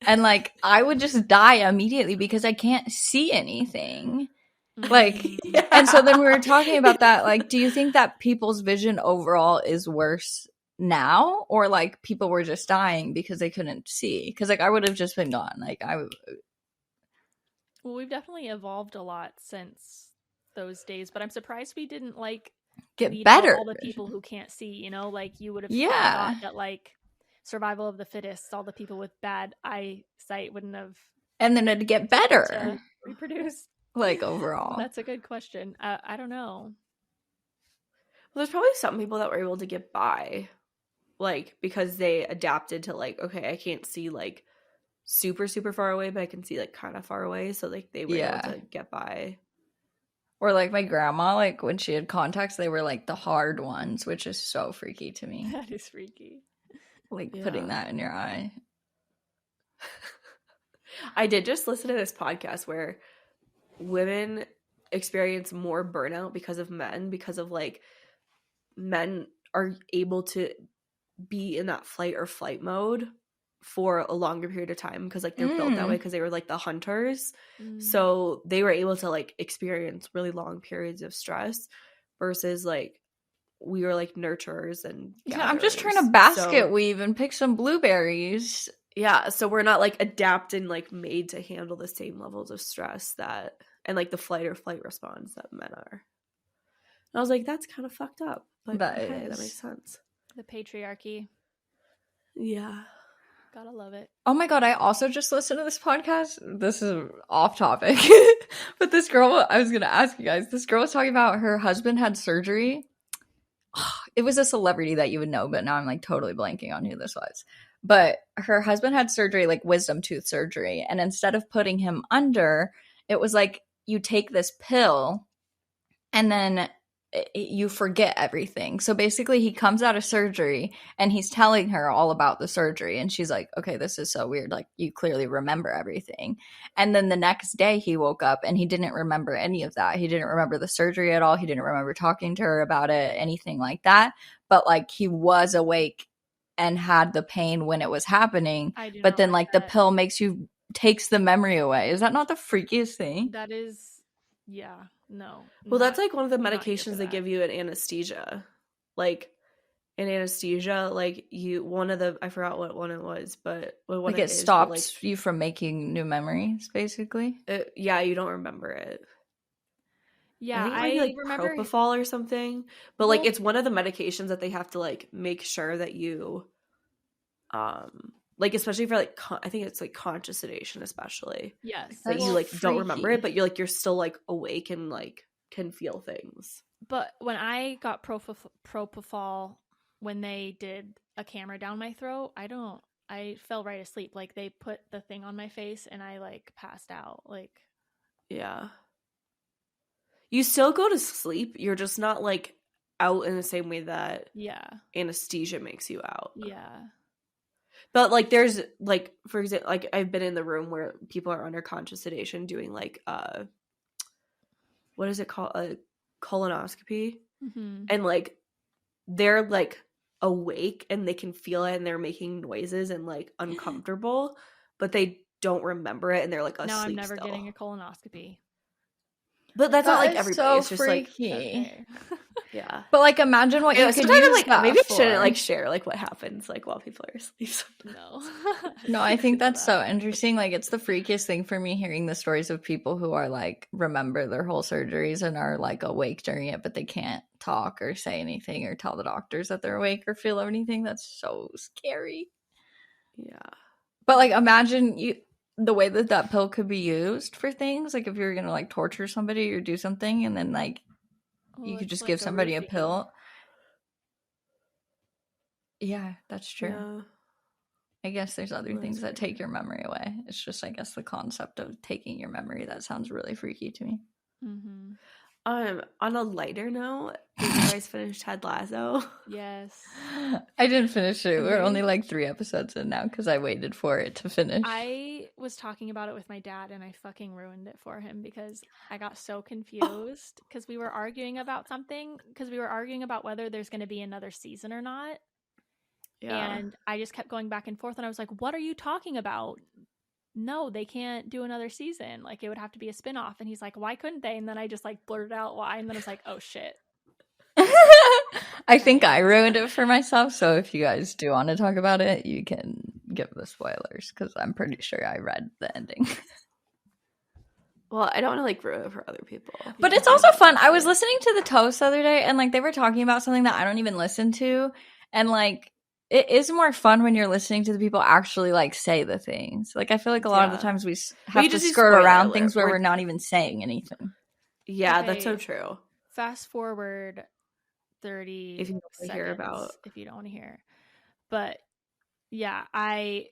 And like I would just die immediately because I can't see anything. Like, and so then we were talking about that. Like, do you think that people's vision overall is worse now, or like people were just dying because they couldn't see? Because like I would have just been gone. Like well, we've definitely evolved a lot since those days, but I'm surprised we didn't like get better. All the people who can't see, you know, like you would have thought that like survival of the fittest, all the people with bad eyesight wouldn't have, and then it'd get better to reproduce. Like overall, that's a good question. I don't know. Well, there's probably some people that were able to get by, like because they adapted to like, okay, I can't see like super far away, but I can see like kind of far away, so like they were able to get by. Or like my grandma, like when she had contacts, they were like the hard ones, which is so freaky to me. That is freaky. Like putting that in your eye. I did just listen to this podcast where women experience more burnout because of men, because of like men are able to be in that fight or flight mode for a longer period of time because like they're built that way because they were like the hunters. So they were able to like experience really long periods of stress versus like we were like nurturers and gatherers. I'm just trying to basket weave and pick some blueberries. Yeah, so we're not like adapted, like made to handle the same levels of stress that and like the flight or flight response that men are. And I was like, that's kind of fucked up, but that makes sense. The patriarchy. Yeah. Gotta love it. Oh my god, I also just listened to this podcast. This is off topic. But this girl, I was going to ask you guys, this girl was talking about her husband had surgery. It was a celebrity that you would know, but now I'm like totally blanking on who this was. But her husband had surgery, like wisdom tooth surgery. And instead of putting him under, it was like you take this pill and then you forget everything. So basically he comes out of surgery and he's telling her all about the surgery. And she's like, okay, this is so weird. Like you clearly remember everything. And then the next day he woke up and he didn't remember any of that. He didn't remember the surgery at all. He didn't remember talking to her about it, anything like that. But like he was awake and had the pain when it was happening. But then like the pill takes the memory away. Is that not the freakiest thing? That is, yeah. No. Well, that's like one of the medications they give you in anesthesia. Like in anesthesia, like I forgot what one it was, but like it stops you from making new memories, basically. You don't remember it. Yeah, I remember propofol or something. But like it's one of the medications that they have to like make sure that you like especially for like I think it's like conscious sedation especially. Yes. That you like don't remember it, but you're still like awake and like can feel things. But when I got propofol when they did a camera down my throat, I fell right asleep. Like they put the thing on my face and I like passed out. Like yeah. You still go to sleep. You're just not like out in the same way that anesthesia makes you out. Yeah. But like there's like for example like I've been in the room where people are under conscious sedation doing like what is it called, a colonoscopy, and like they're like awake and they can feel it and they're making noises and like uncomfortable, but they don't remember it and they're like asleep. No, I'm never still. getting a colonoscopy. But that's not like everybody. So it's just freaky. Like okay. Yeah. But like imagine what you could use like that maybe for. I shouldn't like share like what happens like while people are asleep. No. No, I think that's so interesting. Like it's the freakiest thing for me hearing the stories of people who are like remember their whole surgeries and are like awake during it, but they can't talk or say anything or tell the doctors that they're awake or feel anything. That's so scary. Yeah. But like, imagine the way that pill could be used for things. Like if you were gonna like torture somebody or do something, and then like you could just give somebody a pill. Yeah, that's true. Yeah. I guess there's other things that take your memory away. It's just, I guess, the concept of taking your memory that sounds really freaky to me. Mm-hmm. On a lighter note, did you guys finish Ted Lasso? Yes. I didn't finish it. We're only like 3 episodes in now because I waited for it to finish. I was talking about it with my dad and I fucking ruined it for him because I got so confused because we were arguing about something, because we were arguing about whether there's going to be another season or not. Yeah. And I just kept going back and forth and I was like, what are you talking about? No, they can't do another season. Like, it would have to be a spinoff. And he's like, why couldn't they? And then I just like blurted out why. And then I was like, oh shit. I think I ruined it for myself. So if you guys do want to talk about it, you can give the spoilers because I'm pretty sure I read the ending. Well, I don't want to like ruin it for other people. But it's also fun. I was listening to the Toast the other day and like they were talking about something that I don't even listen to. And like, it is more fun when you're listening to the people actually like say the things. Like I feel like a lot of the times we have to skirt around things where we're not even saying anything. Yeah, okay. That's so true. Fast forward 30 if you don't want to hear about. If you don't want to hear. But yeah, I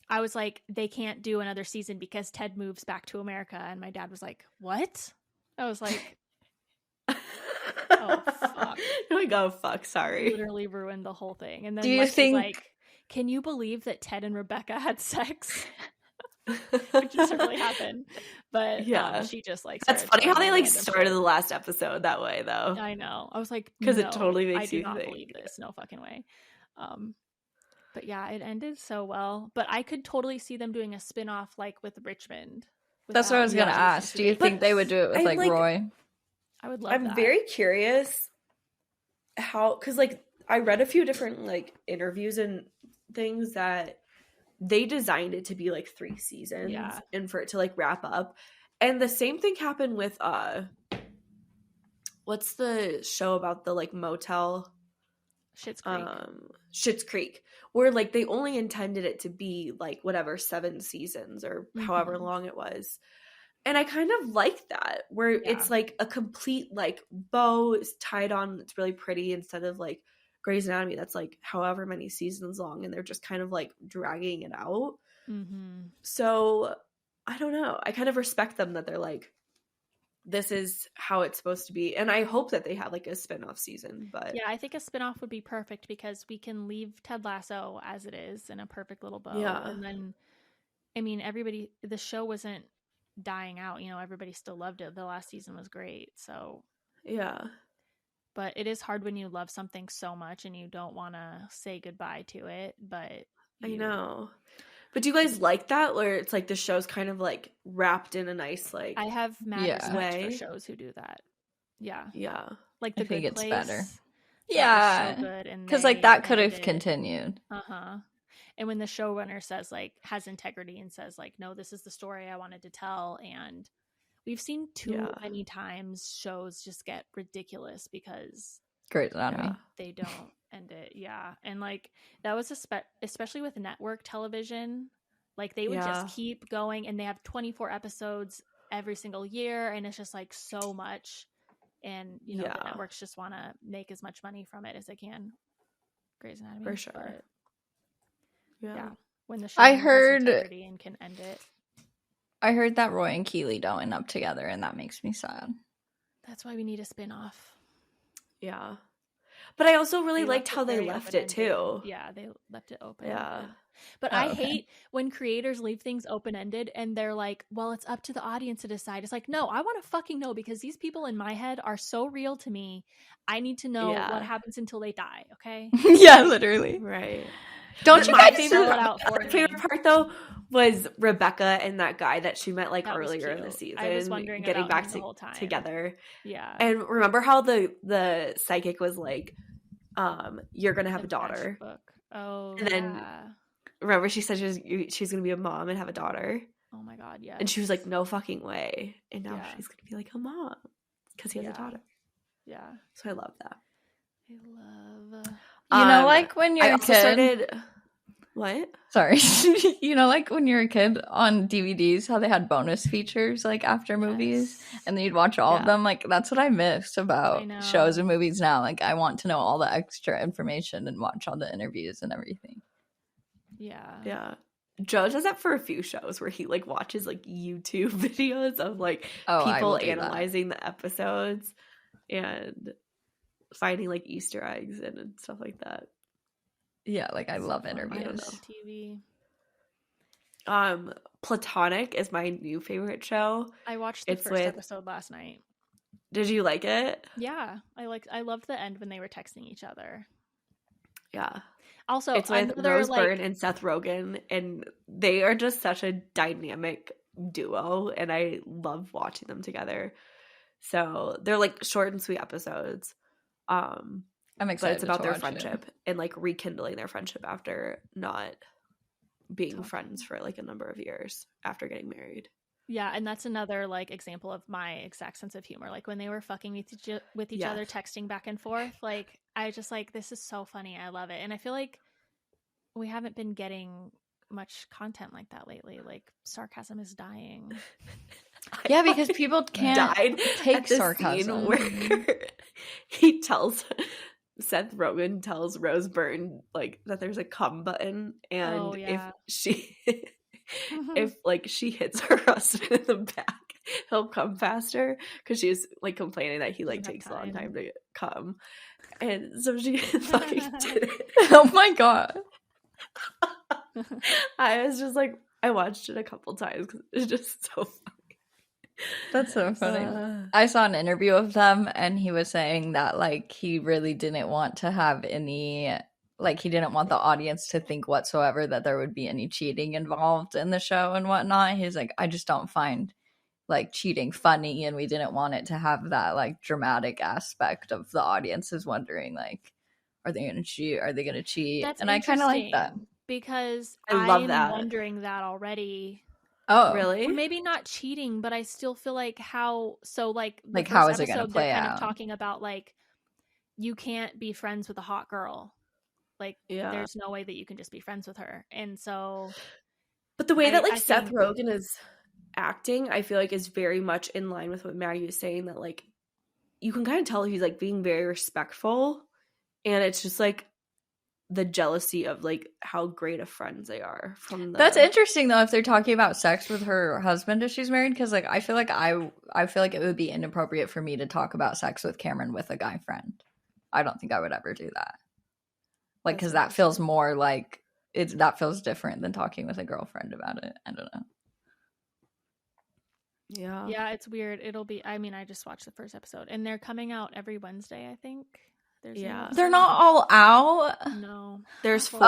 was like, they can't do another season because Ted moves back to America. And my dad was like, what? I was like, oh fuck. Like, oh fuck, sorry. Literally ruined the whole thing. And then do you think like, can you believe that Ted and Rebecca had sex? Which doesn't really happen. But yeah, she just like, that's funny how they like started the last episode that way though. I know. I was like, because it totally makes you think. I do not believe this. No fucking way. But yeah, it ended so well. But I could totally see them doing a spin-off like with Richmond. That's what I was gonna ask. Do you think they would do it with like Roy? I would love that. I'm very curious how, because like I read a few different like interviews and things that they designed it to be like 3 seasons and for it to like wrap up. And the same thing happened with what's the show about the like motel? Schitt's Creek. Schitt's Creek, where like they only intended it to be like whatever 7 seasons or however long it was. And I kind of like that, where it's like a complete like bow is tied on. It's really pretty instead of like Grey's Anatomy that's like however many seasons long and they're just kind of like dragging it out. Mm-hmm. So I don't know. I kind of respect them that they're like, this is how it's supposed to be. And I hope that they have like a spinoff season. But yeah, I think a spinoff would be perfect because we can leave Ted Lasso as it is in a perfect little bow. Yeah. And then, I mean, the show wasn't dying out, you know, everybody still loved it. The last season was great. So yeah. But it is hard when you love something so much and you don't want to say goodbye to it. But I know. But do you guys like that, where it's like the show's kind of like wrapped in a nice like? I have mad respect for shows who do that. Yeah, yeah. Like The Good Place. It's better. Yeah, so good, because like that could have continued. And when the showrunner says like has integrity and says like, no, this is the story I wanted to tell, and we've seen too many times shows just get ridiculous because Grey's Anatomy. They don't end it. Yeah. And like that was especially with network television, like they would just keep going and they have 24 episodes every single year and it's just like so much. And you know, the networks just want to make as much money from it as they can. Grey's Anatomy. For sure. But, yeah. When the show has integrity and can end it. I heard that Roy and Keely don't end up together and that makes me sad. That's why we need a spinoff. Yeah. But I also really liked how they left it too. Yeah, they left it open. Yeah. But I hate when creators leave things open-ended and they're like, well, it's up to the audience to decide. It's like, no, I want to fucking know because these people in my head are so real to me. I need to know what happens until they die, okay? Yeah, literally. Right. Don't you guys my favorite part though was Rebecca and that guy that she met like earlier in the season. I was wondering getting about back the whole time. Together. Yeah. And remember how the psychic was like, you're gonna have a daughter. Oh. And then remember she said she's gonna be a mom and have a daughter. Oh my god, yeah. And she was like, no fucking way. And now she's gonna be like a mom because he has a daughter. Yeah. So I love that. Like when you're a kid. What? Sorry. Like when you're a kid on DVDs, how they had bonus features like after movies, and then you'd watch all of them. Like that's what I missed about shows and movies now. Like I want to know all the extra information and watch all the interviews and everything. Yeah. Joe does that for a few shows where he like watches like YouTube videos of like people analyzing the episodes and finding like Easter eggs and stuff like that. Yeah, like I love interviews. I don't know. Platonic is my new favorite show. I watched the first episode last night. Did you like it? Yeah, I loved the end when they were texting each other. Yeah. Also, it's with Rose Byrne and Seth Rogen, and they are just such a dynamic duo, and I love watching them together. So they're like short and sweet episodes. I'm excited. But it's about their friendship and like rekindling their friendship after not being friends for like a number of years after getting married. Yeah, and that's another like example of my exact sense of humor. Like when they were fucking with each other, texting back and forth. Like I just like, this is so funny. I love it, and I feel like we haven't been getting much content like that lately. Like sarcasm is dying. Yeah, because people can't take sarcasm. Where Seth Rogen tells Rose Byrne like that there's a come button, and if she if like she hits her husband in the back, he'll come faster, because she's like complaining that he like takes a long time to come, and so she fucking did it. Oh my god. I was just like, I watched it a couple times because it's just so funny. That's so funny. I saw an interview of them, and he was saying that like he really didn't want to have any, like he didn't want the audience to think whatsoever that there would be any cheating involved in the show and whatnot. He's like, I just don't find like cheating funny, and we didn't want it to have that like dramatic aspect of the audience is wondering like, are they gonna cheat? Are they gonna cheat? And I kind of like that, because I love that. Wondering that already. Oh, really? Or maybe not cheating, but I still feel like how is it going to play out? Kind of talking about like you can't be friends with a hot girl. Like there's no way that you can just be friends with her. And so, but the way that like Seth Rogen is acting, I feel like is very much in line with what Maggie was saying, that like you can kind of tell he's like being very respectful, and it's just like the jealousy of like how great of friends they are from That's interesting though, if they're talking about sex with her husband if she's married, because like I feel like it would be inappropriate for me to talk about sex with Cameron with a guy friend. I don't think I would ever do that, like, because that feels more like that feels different than talking with a girlfriend about it. I don't know. Yeah, it's weird. It'll be, I mean, I just watched the first episode, and they're coming out every Wednesday, I think. They're not all out. No, there's 4. It's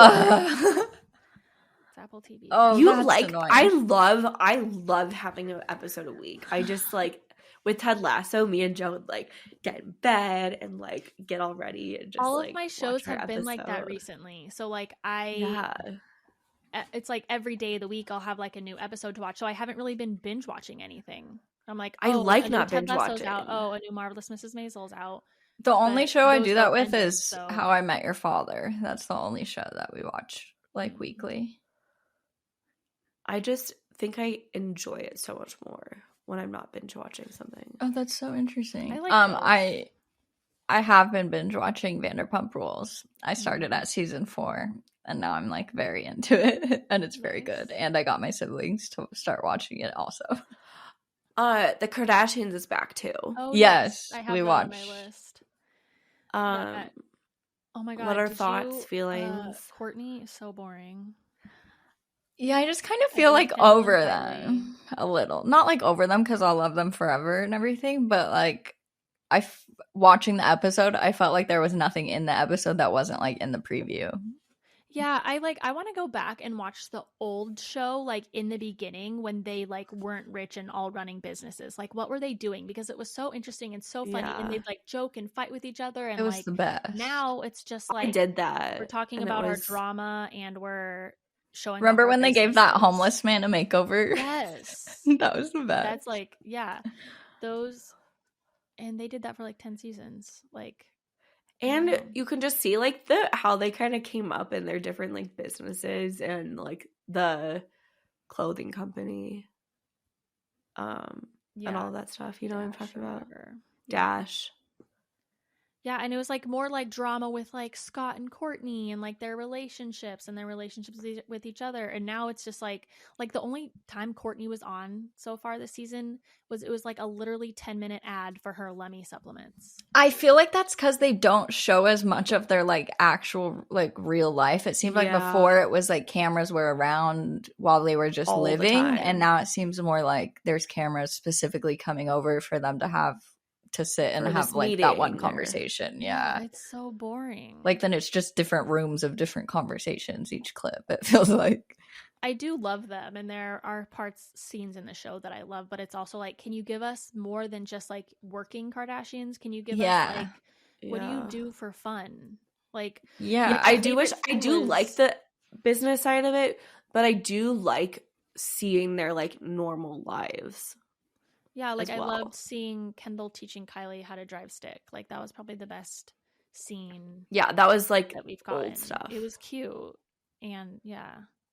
Apple TV. Oh, you like annoying. I love having an episode a week. I just like with Ted Lasso, me and Joe would like get in bed and like get all ready and just all of my shows have been like that recently. So like it's like every day of the week I'll have like a new episode to watch. So I haven't really been binge watching anything. I'm like, I like not binge binge watching. Out. Oh, a new Marvelous Mrs. Maisel's out. The only show I do that with is How I Met Your Father. That's the only show that we watch like weekly. I just think I enjoy it so much more when I'm not binge watching something. Oh, that's so interesting. I like I have been binge watching Vanderpump Rules. I started at season 4, and now I'm like very into it, and it's very good. And I got my siblings to start watching it also. The Kardashians is back too. Oh, yes, I have we watched. watched. On my list. Oh my god! What are thoughts, feelings? Courtney is so boring. Yeah, I just kind of feel like over them a little. Not like over them because I'll love them forever and everything, but like watching the episode, I felt like there was nothing in the episode that wasn't like in the preview. Yeah, I want to go back and watch the old show, like in the beginning when they like weren't rich and all running businesses. Like, what were they doing? Because it was so interesting and so funny, and they'd like joke and fight with each other. And it was like the best. Now it's just like I did that. We're talking about our drama, and we're showing. Remember when they gave that homeless man a makeover? Yes, that was the best. That's like those. And they did that for like 10 seasons. Like, and you can just see like how they kind of came up in their different like businesses and like the clothing company and all of that stuff. You know what I'm talking about? Dash. Yeah, and it was like more like drama with like Scott and Courtney and like their relationships with each other. And now it's just like the only time Courtney was on so far this season was like a literally 10-minute ad for her Lemmy supplements. I feel like that's because they don't show as much of their like actual like real life. It seemed like before it was like cameras were around while they were just all living, and now it seems more like there's cameras specifically coming over for them to have to sit and have like that one conversation. Yeah, it's so boring. Like then it's just different rooms of different conversations each clip, it feels like. I do love them, and there are scenes in the show that I love, but it's also like, can you give us more than just like working Kardashians? Can you give us like what do you do for fun? Like, I do like the business side of it, but I do like seeing their like normal lives. Yeah, like I loved seeing Kendall teaching Kylie how to drive stick. Like that was probably the best scene. Yeah, that was like that we've gotten. Old stuff. It was cute, and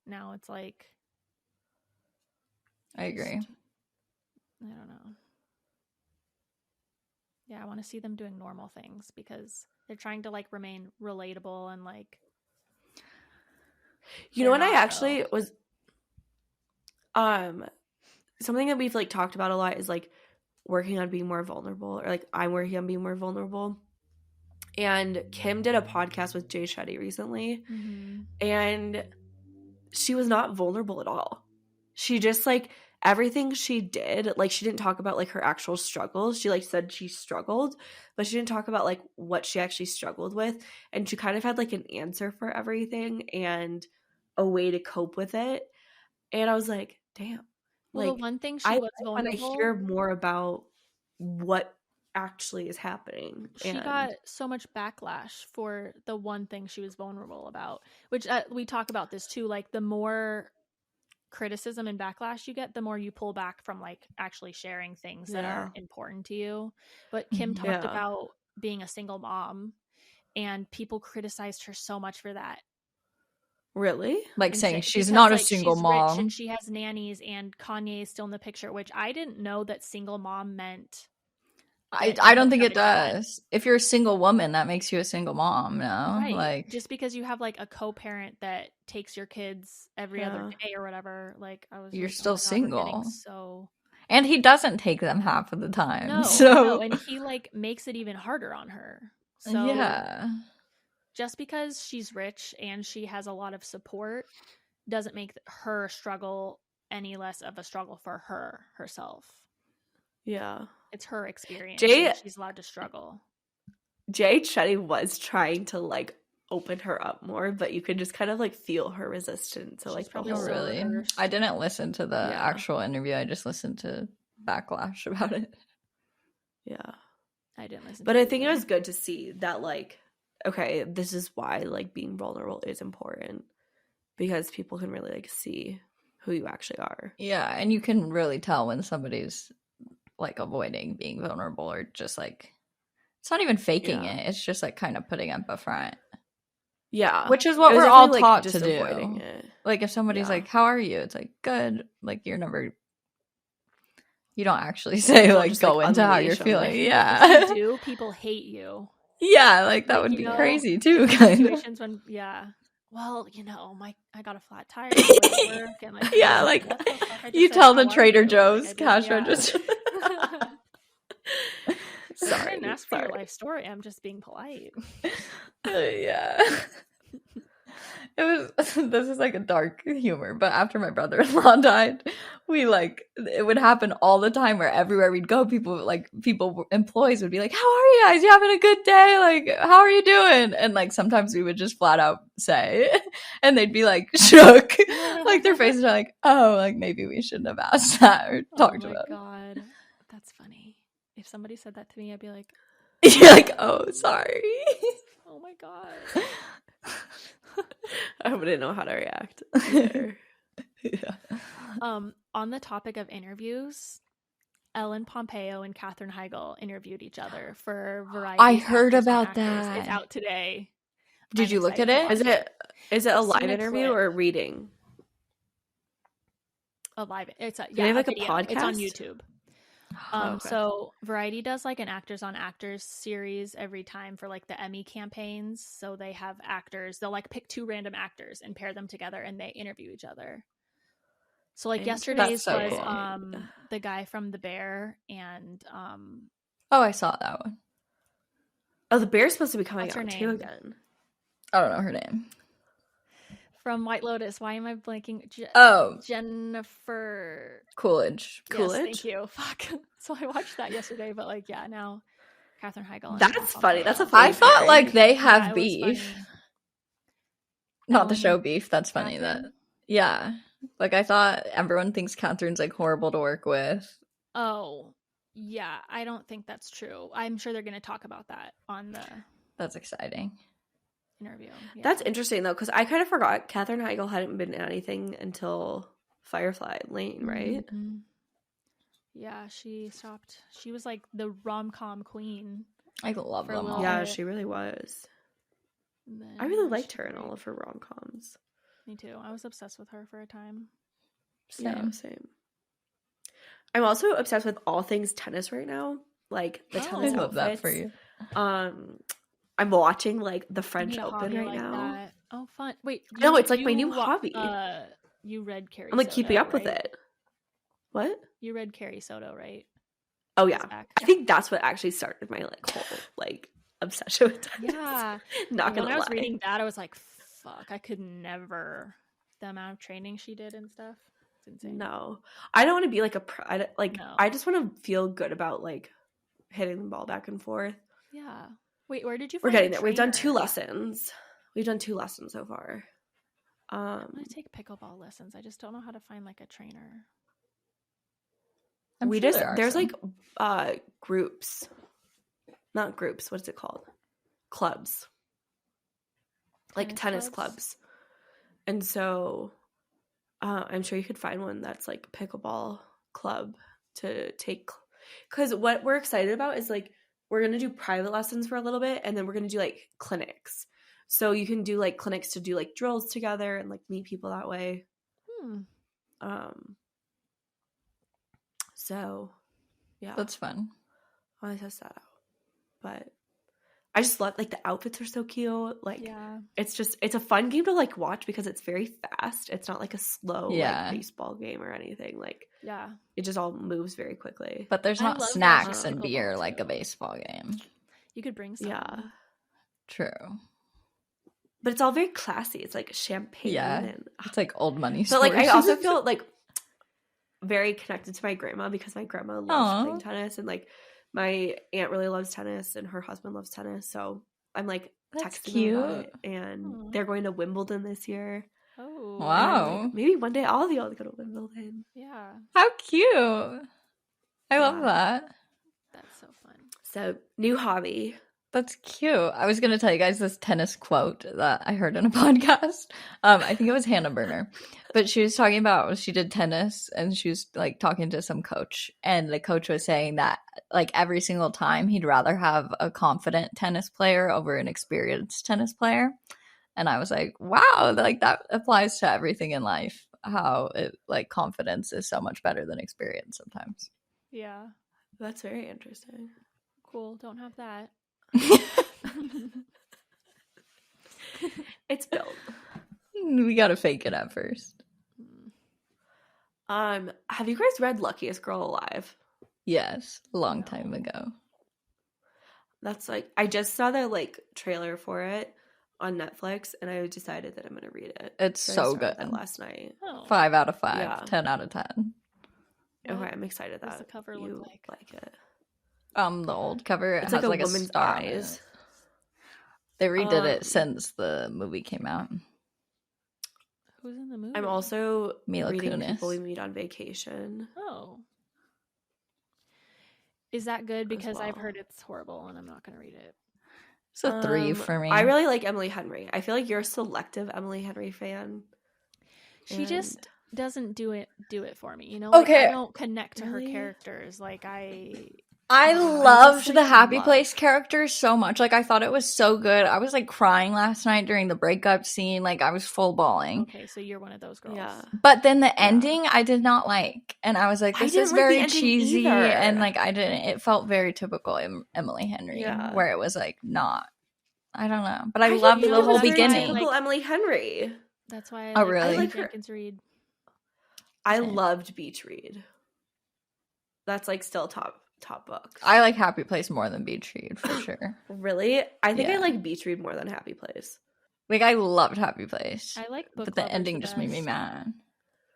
now it's like. I agree. I don't know. Yeah, I want to see them doing normal things because they're trying to like remain relatable and like. You know what I actually was. Something that we've like talked about a lot is like working on being more vulnerable, or like I'm working on being more vulnerable. And Kim did a podcast with Jay Shetty recently, and she was not vulnerable at all. She just like everything she did, like she didn't talk about like her actual struggles. She like said she struggled, but she didn't talk about like what she actually struggled with. And she kind of had like an answer for everything and a way to cope with it. And I was like, damn. Well, the one thing she was vulnerable. I want to hear more about what actually is happening. She got so much backlash for the one thing she was vulnerable about, which we talk about this too. Like the more criticism and backlash you get, the more you pull back from like actually sharing things that are important to you. But Kim talked about being a single mom, and people criticized her so much for that. Really? Like saying she's not a single mom. Rich and she has nannies, and Kanye is still in the picture, which I didn't know that single mom meant. I don't think it does. If you're a single woman, that makes you a single mom, no? Right. Like just because you have like a co-parent that takes your kids every other day or whatever, like I was you're still single. So and he doesn't take them half of the time. No, and he like makes it even harder on her. So yeah. Just because she's rich and she has a lot of support doesn't make her struggle any less of a struggle for herself. Yeah. It's her experience. She's allowed to struggle. Jay Shetty was trying to like open her up more, but you could just kind of like feel her resistance to like probably really. I didn't listen to the actual interview. I just listened to backlash about it. Yeah. I didn't listen. But I think it was good to see that like, okay, this is why like being vulnerable is important, because people can really like see who you actually are. Yeah, and you can really tell when somebody's like avoiding being vulnerable, or just like it's not even faking it. It's just like kind of putting up a front. Yeah. Which is what we're all taught like, to do. It. Like if somebody's like, how are you? It's like, good. Like you don't actually say like go into how you're feeling. Yeah. If you do, people hate you. Yeah, like that would be crazy too. Kind situations when well, I got a flat tire at work, and like like you tell the Trader Joe's cash register. Sorry, I didn't ask for your life story. I'm just being polite. Yeah. This is like a dark humor, but after my brother-in-law died, it would happen all the time where everywhere we'd go, employees would be like, how are you guys? You having a good day? Like, how are you doing? And like, sometimes we would just flat out say, and they'd be like shook. Like their faces are like, oh, like maybe we shouldn't have asked that or talked about it. Oh my God. That's funny. If somebody said that to me, I'd be like, you're like, oh, sorry. Oh my God. I wouldn't know how to react. Yeah. On the topic of interviews, Ellen Pompeo and Katherine Heigl interviewed each other for Variety. I heard about that. It's out today. Did you look at it? Is it a live interview or a reading? A live. It's a Do they have like a podcast? It's on YouTube. Okay. So Variety does like an Actors on Actors series every time for like the Emmy campaigns. So they have actors. They'll like pick 2 random actors and pair them together, and they interview each other. So like yesterday's was cool. The guy from The Bear and oh, I saw that one. Oh, The Bear's supposed to be coming out too again. I don't know her name. From White Lotus. Why am I blanking? Jennifer Coolidge. Yes, thank you. Fuck. So I watched that yesterday, but like, yeah, now Katherine Heigl. That's funny. That's a funny I thought story. like they have beef. Not the show beef. That's funny. Catherine? Yeah. Like I thought everyone thinks Catherine's like horrible to work with. Oh, yeah. I don't think that's true. I'm sure they're going to talk about that on the That's exciting. interview. Yeah. That's interesting though, because I kind of forgot Katherine Heigl hadn't been in anything until Firefly Lane, right? Mm-hmm. Yeah, she stopped. She was like the rom-com queen. I love them all. Yeah, she really was. I really liked her in all of her rom-coms. Me too. I was obsessed with her for a time. Same. I'm also obsessed with all things tennis right now. Like the tennis I love outfits. that for you. I'm watching like the French Open right now. That. Oh, fun! Wait, no, it's like my new hobby. You read Carrie. I'm like Soto, keeping up right? with it. What? You read Carrie Soto, right? Oh yeah, I think that's what actually started my like whole like obsession with tennis. Yeah, not gonna lie. When I was reading that, I was like, "Fuck, I could never." The amount of training she did and stuff. It's insane. No, I don't want to be like a pro. No. I just want to feel good about like hitting the ball back and forth. Yeah. Wait, where did you? We're find getting a there. We've done trainer? 2 lessons. We've done 2 lessons so far. I'm gonna take pickleball lessons. I just don't know how to find like a trainer. There's like groups, not groups. What's it called? Clubs. Like tennis clubs. And so I'm sure you could find one that's like pickleball club to take. Because what we're excited about is like we're going to do private lessons for a little bit, and then we're going to do like clinics. So you can do like clinics to do like drills together and like meet people that way. So yeah. That's fun. I want to test that out. But I just love like the outfits are so cute. Like it's a fun game to like watch because it's very fast. It's not like a slow like baseball game or anything. Like it just all moves very quickly. But there's not snacks and beer like a baseball game. You could bring some. Yeah. True. But it's all very classy. It's like champagne. Yeah. And, it's like old money. But like I also feel like very connected to my grandma because my grandma loves playing tennis, and like my aunt really loves tennis and her husband loves tennis. So I'm like texting them about it, and they're going to Wimbledon this year. Oh wow! Like, maybe one day I'll be able to go to Wimbledon. Yeah. How cute! I love that. That's so fun. So new hobby. That's cute. I was going to tell you guys this tennis quote that I heard in a podcast. I think it was Hannah Burner. But she was talking about she did tennis, and she was like talking to some coach. And the coach was saying that like every single time he'd rather have a confident tennis player over an experienced tennis player. And I was like, wow, like that applies to everything in life. How like confidence is so much better than experience sometimes. Yeah. That's very interesting. Cool. Don't have that. It's built. We gotta fake it at first. Have you guys read Luckiest Girl Alive? Yes, a long time ago. That's like I just saw the like trailer for it on Netflix, and I decided that I'm gonna read it. It's so good. Last night. 5 out of 5. 10 out of 10. Okay, I'm excited that the cover you look like it. The old cover it's has like a a woman's star eyes. They redid it since the movie came out. Who's in the movie? I'm also Mila reading Kunis. People We Meet on Vacation. Oh. Is that good? Because I've heard it's horrible and I'm not going to read it. It's a 3 for me. I really like Emily Henry. I feel like you're a selective Emily Henry fan. She just doesn't do it for me. You know, Okay. I don't connect to her characters. Like I loved the Happy Place characters so much. Like, I thought it was so good. I was like crying last night during the breakup scene. Like, I was full bawling. Okay, so you're one of those girls. Yeah. But then the ending I did not like. And I was like, this is very cheesy. Either. And like, it felt very typical Emily Henry. Yeah. Where it was like, not. I don't know. But I loved the whole beginning. Typical Emily Henry. That's why I like Jenkins Reid. I loved Beach Read. That's like still top books. I like Happy Place more than Beach Read for sure. Really? I think I like Beach Read more than Happy Place. Like, I loved Happy Place. I like Book But the Lovers ending the just best. made me mad.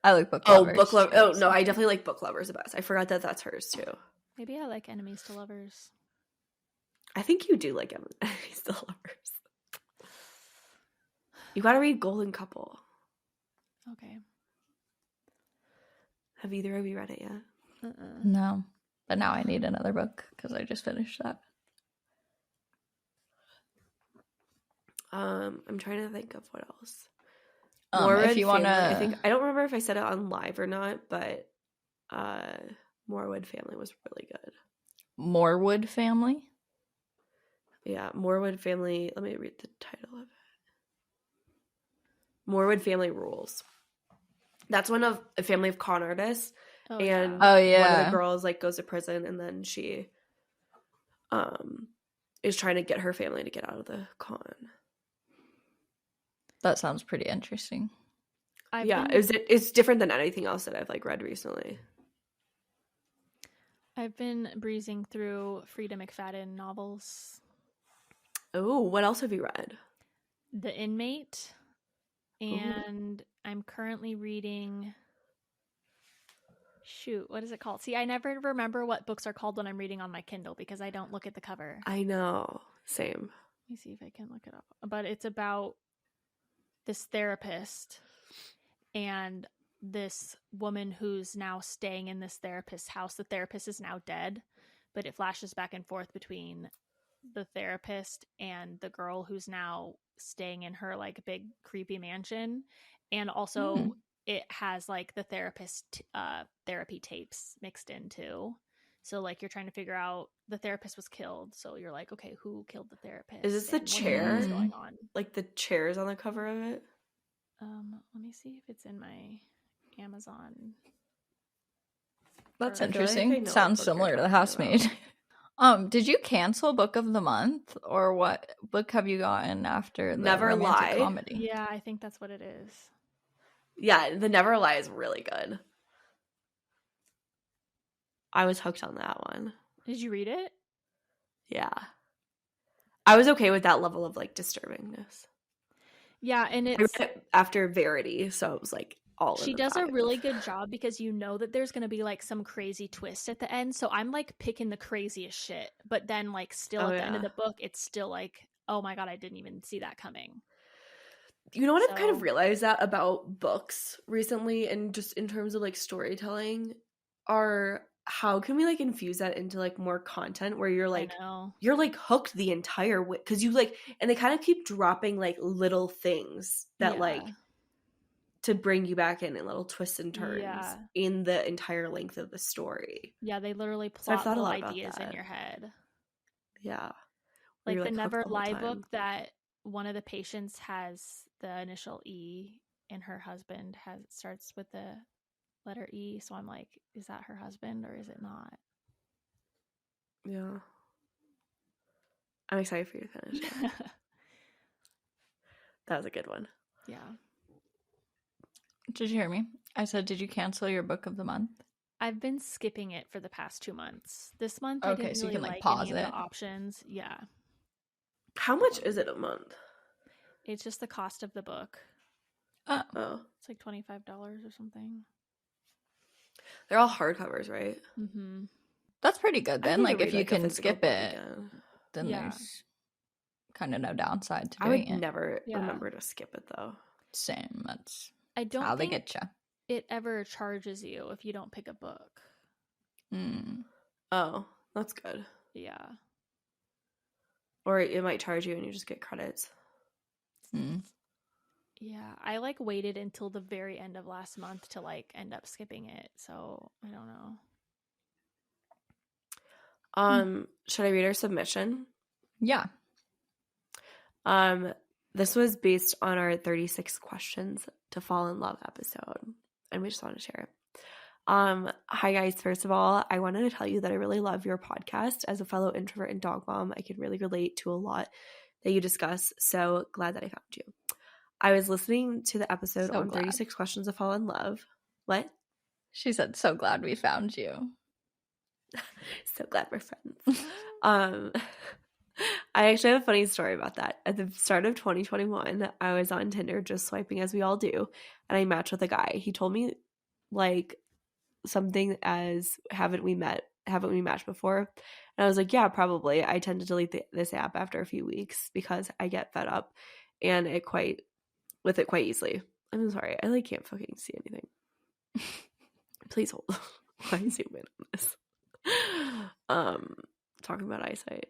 I like Book Lovers. Book Lovers. Oh, no, I definitely like Book Lovers the best. I forgot that that's hers too. Maybe I like Enemies to Lovers. I think you do like Enemies to Lovers. You gotta read Golden Couple. Okay. Have either of you read it yet? No. But now I need another book because I just finished that. I'm trying to think of what else. If you want to, I don't remember if I said it on live or not, but Morewood Family was really good. Morewood Family? Yeah, Morewood Family. Let me read the title of it. Morewood Family Rules. That's one of a family of con artists. And one of the girls like goes to prison, and then she is trying to get her family to get out of the con. That sounds pretty interesting. It's different than anything else that I've like read recently. I've been breezing through Frida McFadden novels. Oh, what else have you read? The Inmate, and I'm currently reading. Shoot, what is it called? See, I never remember what books are called when I'm reading on my Kindle because I don't look at the cover. I know. Same. Let me see if I can look it up. But it's about this therapist and this woman who's now staying in this therapist's house. The therapist is now dead, but it flashes back and forth between the therapist and the girl who's now staying in her like big creepy mansion. And also it has like the therapist therapy tapes mixed in too. So like you're trying to figure out, the therapist was killed, so you're like, okay, who killed the therapist? Is this the chair going on? Like the chairs on the cover of it? Let me see if it's in my Amazon. That's interesting. Sounds similar to The Housemaid. Did you cancel Book of the Month, or what book have you gotten after the Never romantic Lie comedy? Yeah, I think that's what it is. Yeah, the Never Lie is really good. I was hooked on that one. Did you read it? Yeah. I was okay with that level of like disturbingness. Yeah, and I read it after Verity, so it was like all she does a really good job because you know that there's going to be like some crazy twist at the end. So I'm like picking the craziest shit, but then like still at the end of the book, it's still like, oh my God, I didn't even see that coming. You know what I've kind of realized that about books recently, and just in terms of like storytelling, are how can we like infuse that into like more content where you're like hooked the entire way, because you like, and they kind of keep dropping like little things that like to bring you back in, and little twists and turns in the entire length of the story. Yeah, they literally plot little ideas in your head. Yeah, like the Never Lie book, that one of the patients has the initial E, and her husband starts with the letter E. So I'm like, is that her husband or is it not? Yeah, I'm excited for you to finish it. That was a good one. Yeah. Did you hear me? I said, did you cancel your Book of the Month? I've been skipping it for the past 2 months. This month, okay, I didn't so really you can like pause any it. of the options. Yeah. How much is it a month? It's just the cost of the book. Oh. It's like $25 or something. They're all hardcovers, right? Mm-hmm. That's pretty good then. Like if you can skip it, then there's kind of no downside to doing it. I would never remember to skip it though. Same. That's I don't how think they get you. It ever charges you if you don't pick a book. Oh, that's good. Yeah. Or it might charge you and you just get credits. Yeah, I like waited until the very end of last month to like end up skipping it. So I don't know. Should I read our submission? Yeah. This was based on our 36 questions to fall in love episode, and we just want to share it. Hi guys, first of all, I wanted to tell you that I really love your podcast. As a fellow introvert and dog mom, I can really relate to a lot that you discuss, so glad that I found you. I was listening to the episode on 36 questions to fall in love. What? She said, so glad we found you. So glad we're friends. I actually have a funny story about that. At the start of 2021, I was on Tinder just swiping as we all do, and I matched with a guy. He told me like something as, haven't we matched before? And I was like, yeah, probably. I tend to delete this app after a few weeks because I get fed up and quite easily. I'm sorry, I like can't fucking see anything. Please hold. Why zoom in on this? Talking about eyesight.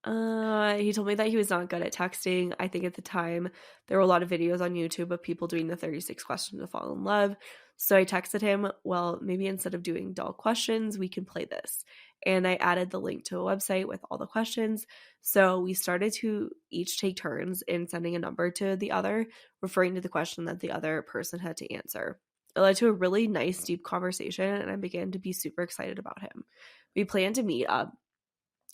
He told me that he was not good at texting. I think at the time there were a lot of videos on YouTube of people doing the 36 questions to fall in love. So I texted him, well, maybe instead of doing dull questions, we can play this. And I added the link to a website with all the questions. So we started to each take turns in sending a number to the other, referring to the question that the other person had to answer. It led to a really nice, deep conversation, and I began to be super excited about him. We planned to meet up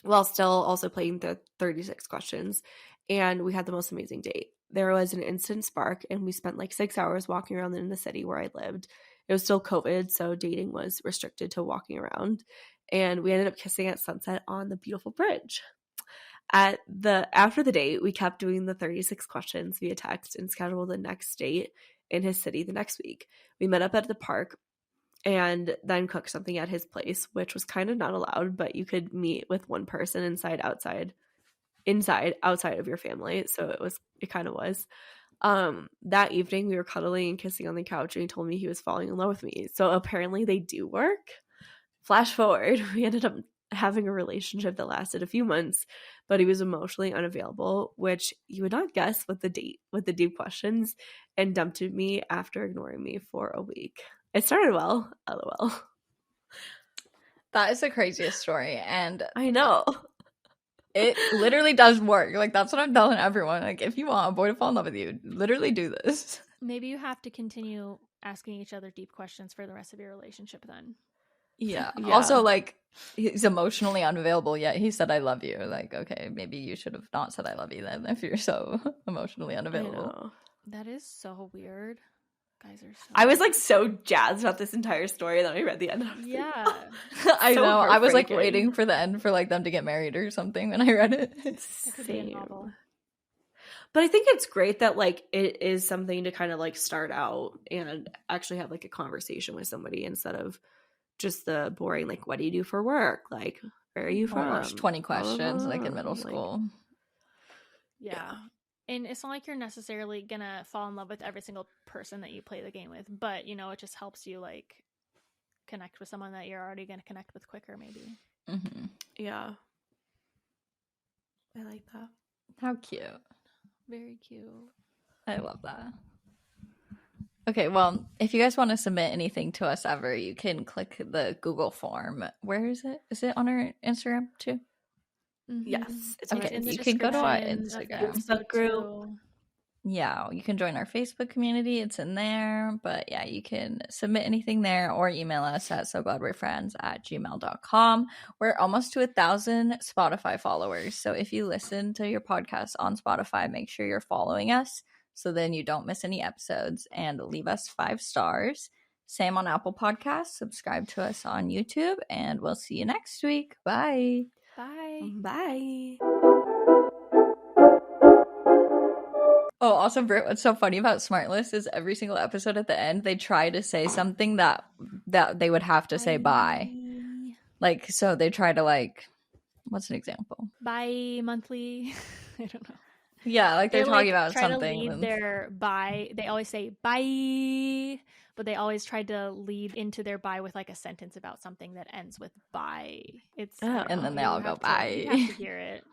while still also playing the 36 questions, and we had the most amazing date. There was an instant spark, and we spent like 6 hours walking around in the city where I lived. It was still COVID, so dating was restricted to walking around, and we ended up kissing at sunset on the beautiful bridge. After the date, we kept doing the 36 questions via text and scheduled the next date in his city the next week. We met up at the park and then cooked something at his place, which was kind of not allowed, but you could meet with one person outside of your family. So it kind of was. That evening we were cuddling and kissing on the couch, and he told me he was falling in love with me. So apparently they do work. Flash forward, we ended up having a relationship that lasted a few months, but he was emotionally unavailable, which you would not guess with the deep questions, and dumped me after ignoring me for a week. It started well, lol. That is the craziest story, and I know. It literally does work. Like, that's what I'm telling everyone. Like, if you want a boy to fall in love with you, literally do this. Maybe you have to continue asking each other deep questions for the rest of your relationship then. Yeah. Also, like, he's emotionally unavailable, yet he said, I love you. Like, okay, maybe you should have not said I love you then if you're so emotionally unavailable. That is so weird. Guys are so I was like so jazzed about this entire story, and then I read the end. Yeah. I know. I was like waiting for the end for like them to get married or something when I read it. Same. But I think it's great that like it is something to kind of like start out and actually have like a conversation with somebody instead of just the boring like, what do you do for work? Like, where are you from? Gosh, 20 questions like in middle school. Yeah. And it's not like you're necessarily gonna fall in love with every single person that you play the game with, but you know, it just helps you like connect with someone that you're already gonna connect with quicker, maybe. Mm-hmm. Yeah, I like that. How cute! Very cute. I love that. Okay, well, if you guys want to submit anything to us ever, you can click the Google form. Where is it? Is it on our Instagram too? Mm-hmm. Yes, it's okay. You can go to our Instagram Facebook group. Yeah, you can join our Facebook community. It's in there. But yeah, you can submit anything there or email us at sogladwerefriends@gmail.com. We're almost to 1,000 Spotify followers. So if you listen to your podcast on Spotify, make sure you're following us so then you don't miss any episodes, and leave us 5 stars. Same on Apple Podcasts. Subscribe to us on YouTube, and we'll see you next week. Bye. Bye. Bye. Oh, also, Britt, what's so funny about Smartlist is every single episode at the end, they try to say something that they would have to say bye. Like, so they try to like, what's an example? Bye monthly. I don't know. Yeah, like they're talking about try something. To lead their bye. They always say bye, but they always try to lead into their bye with like a sentence about something that ends with bye. It's and then they all go bye. You have to hear it.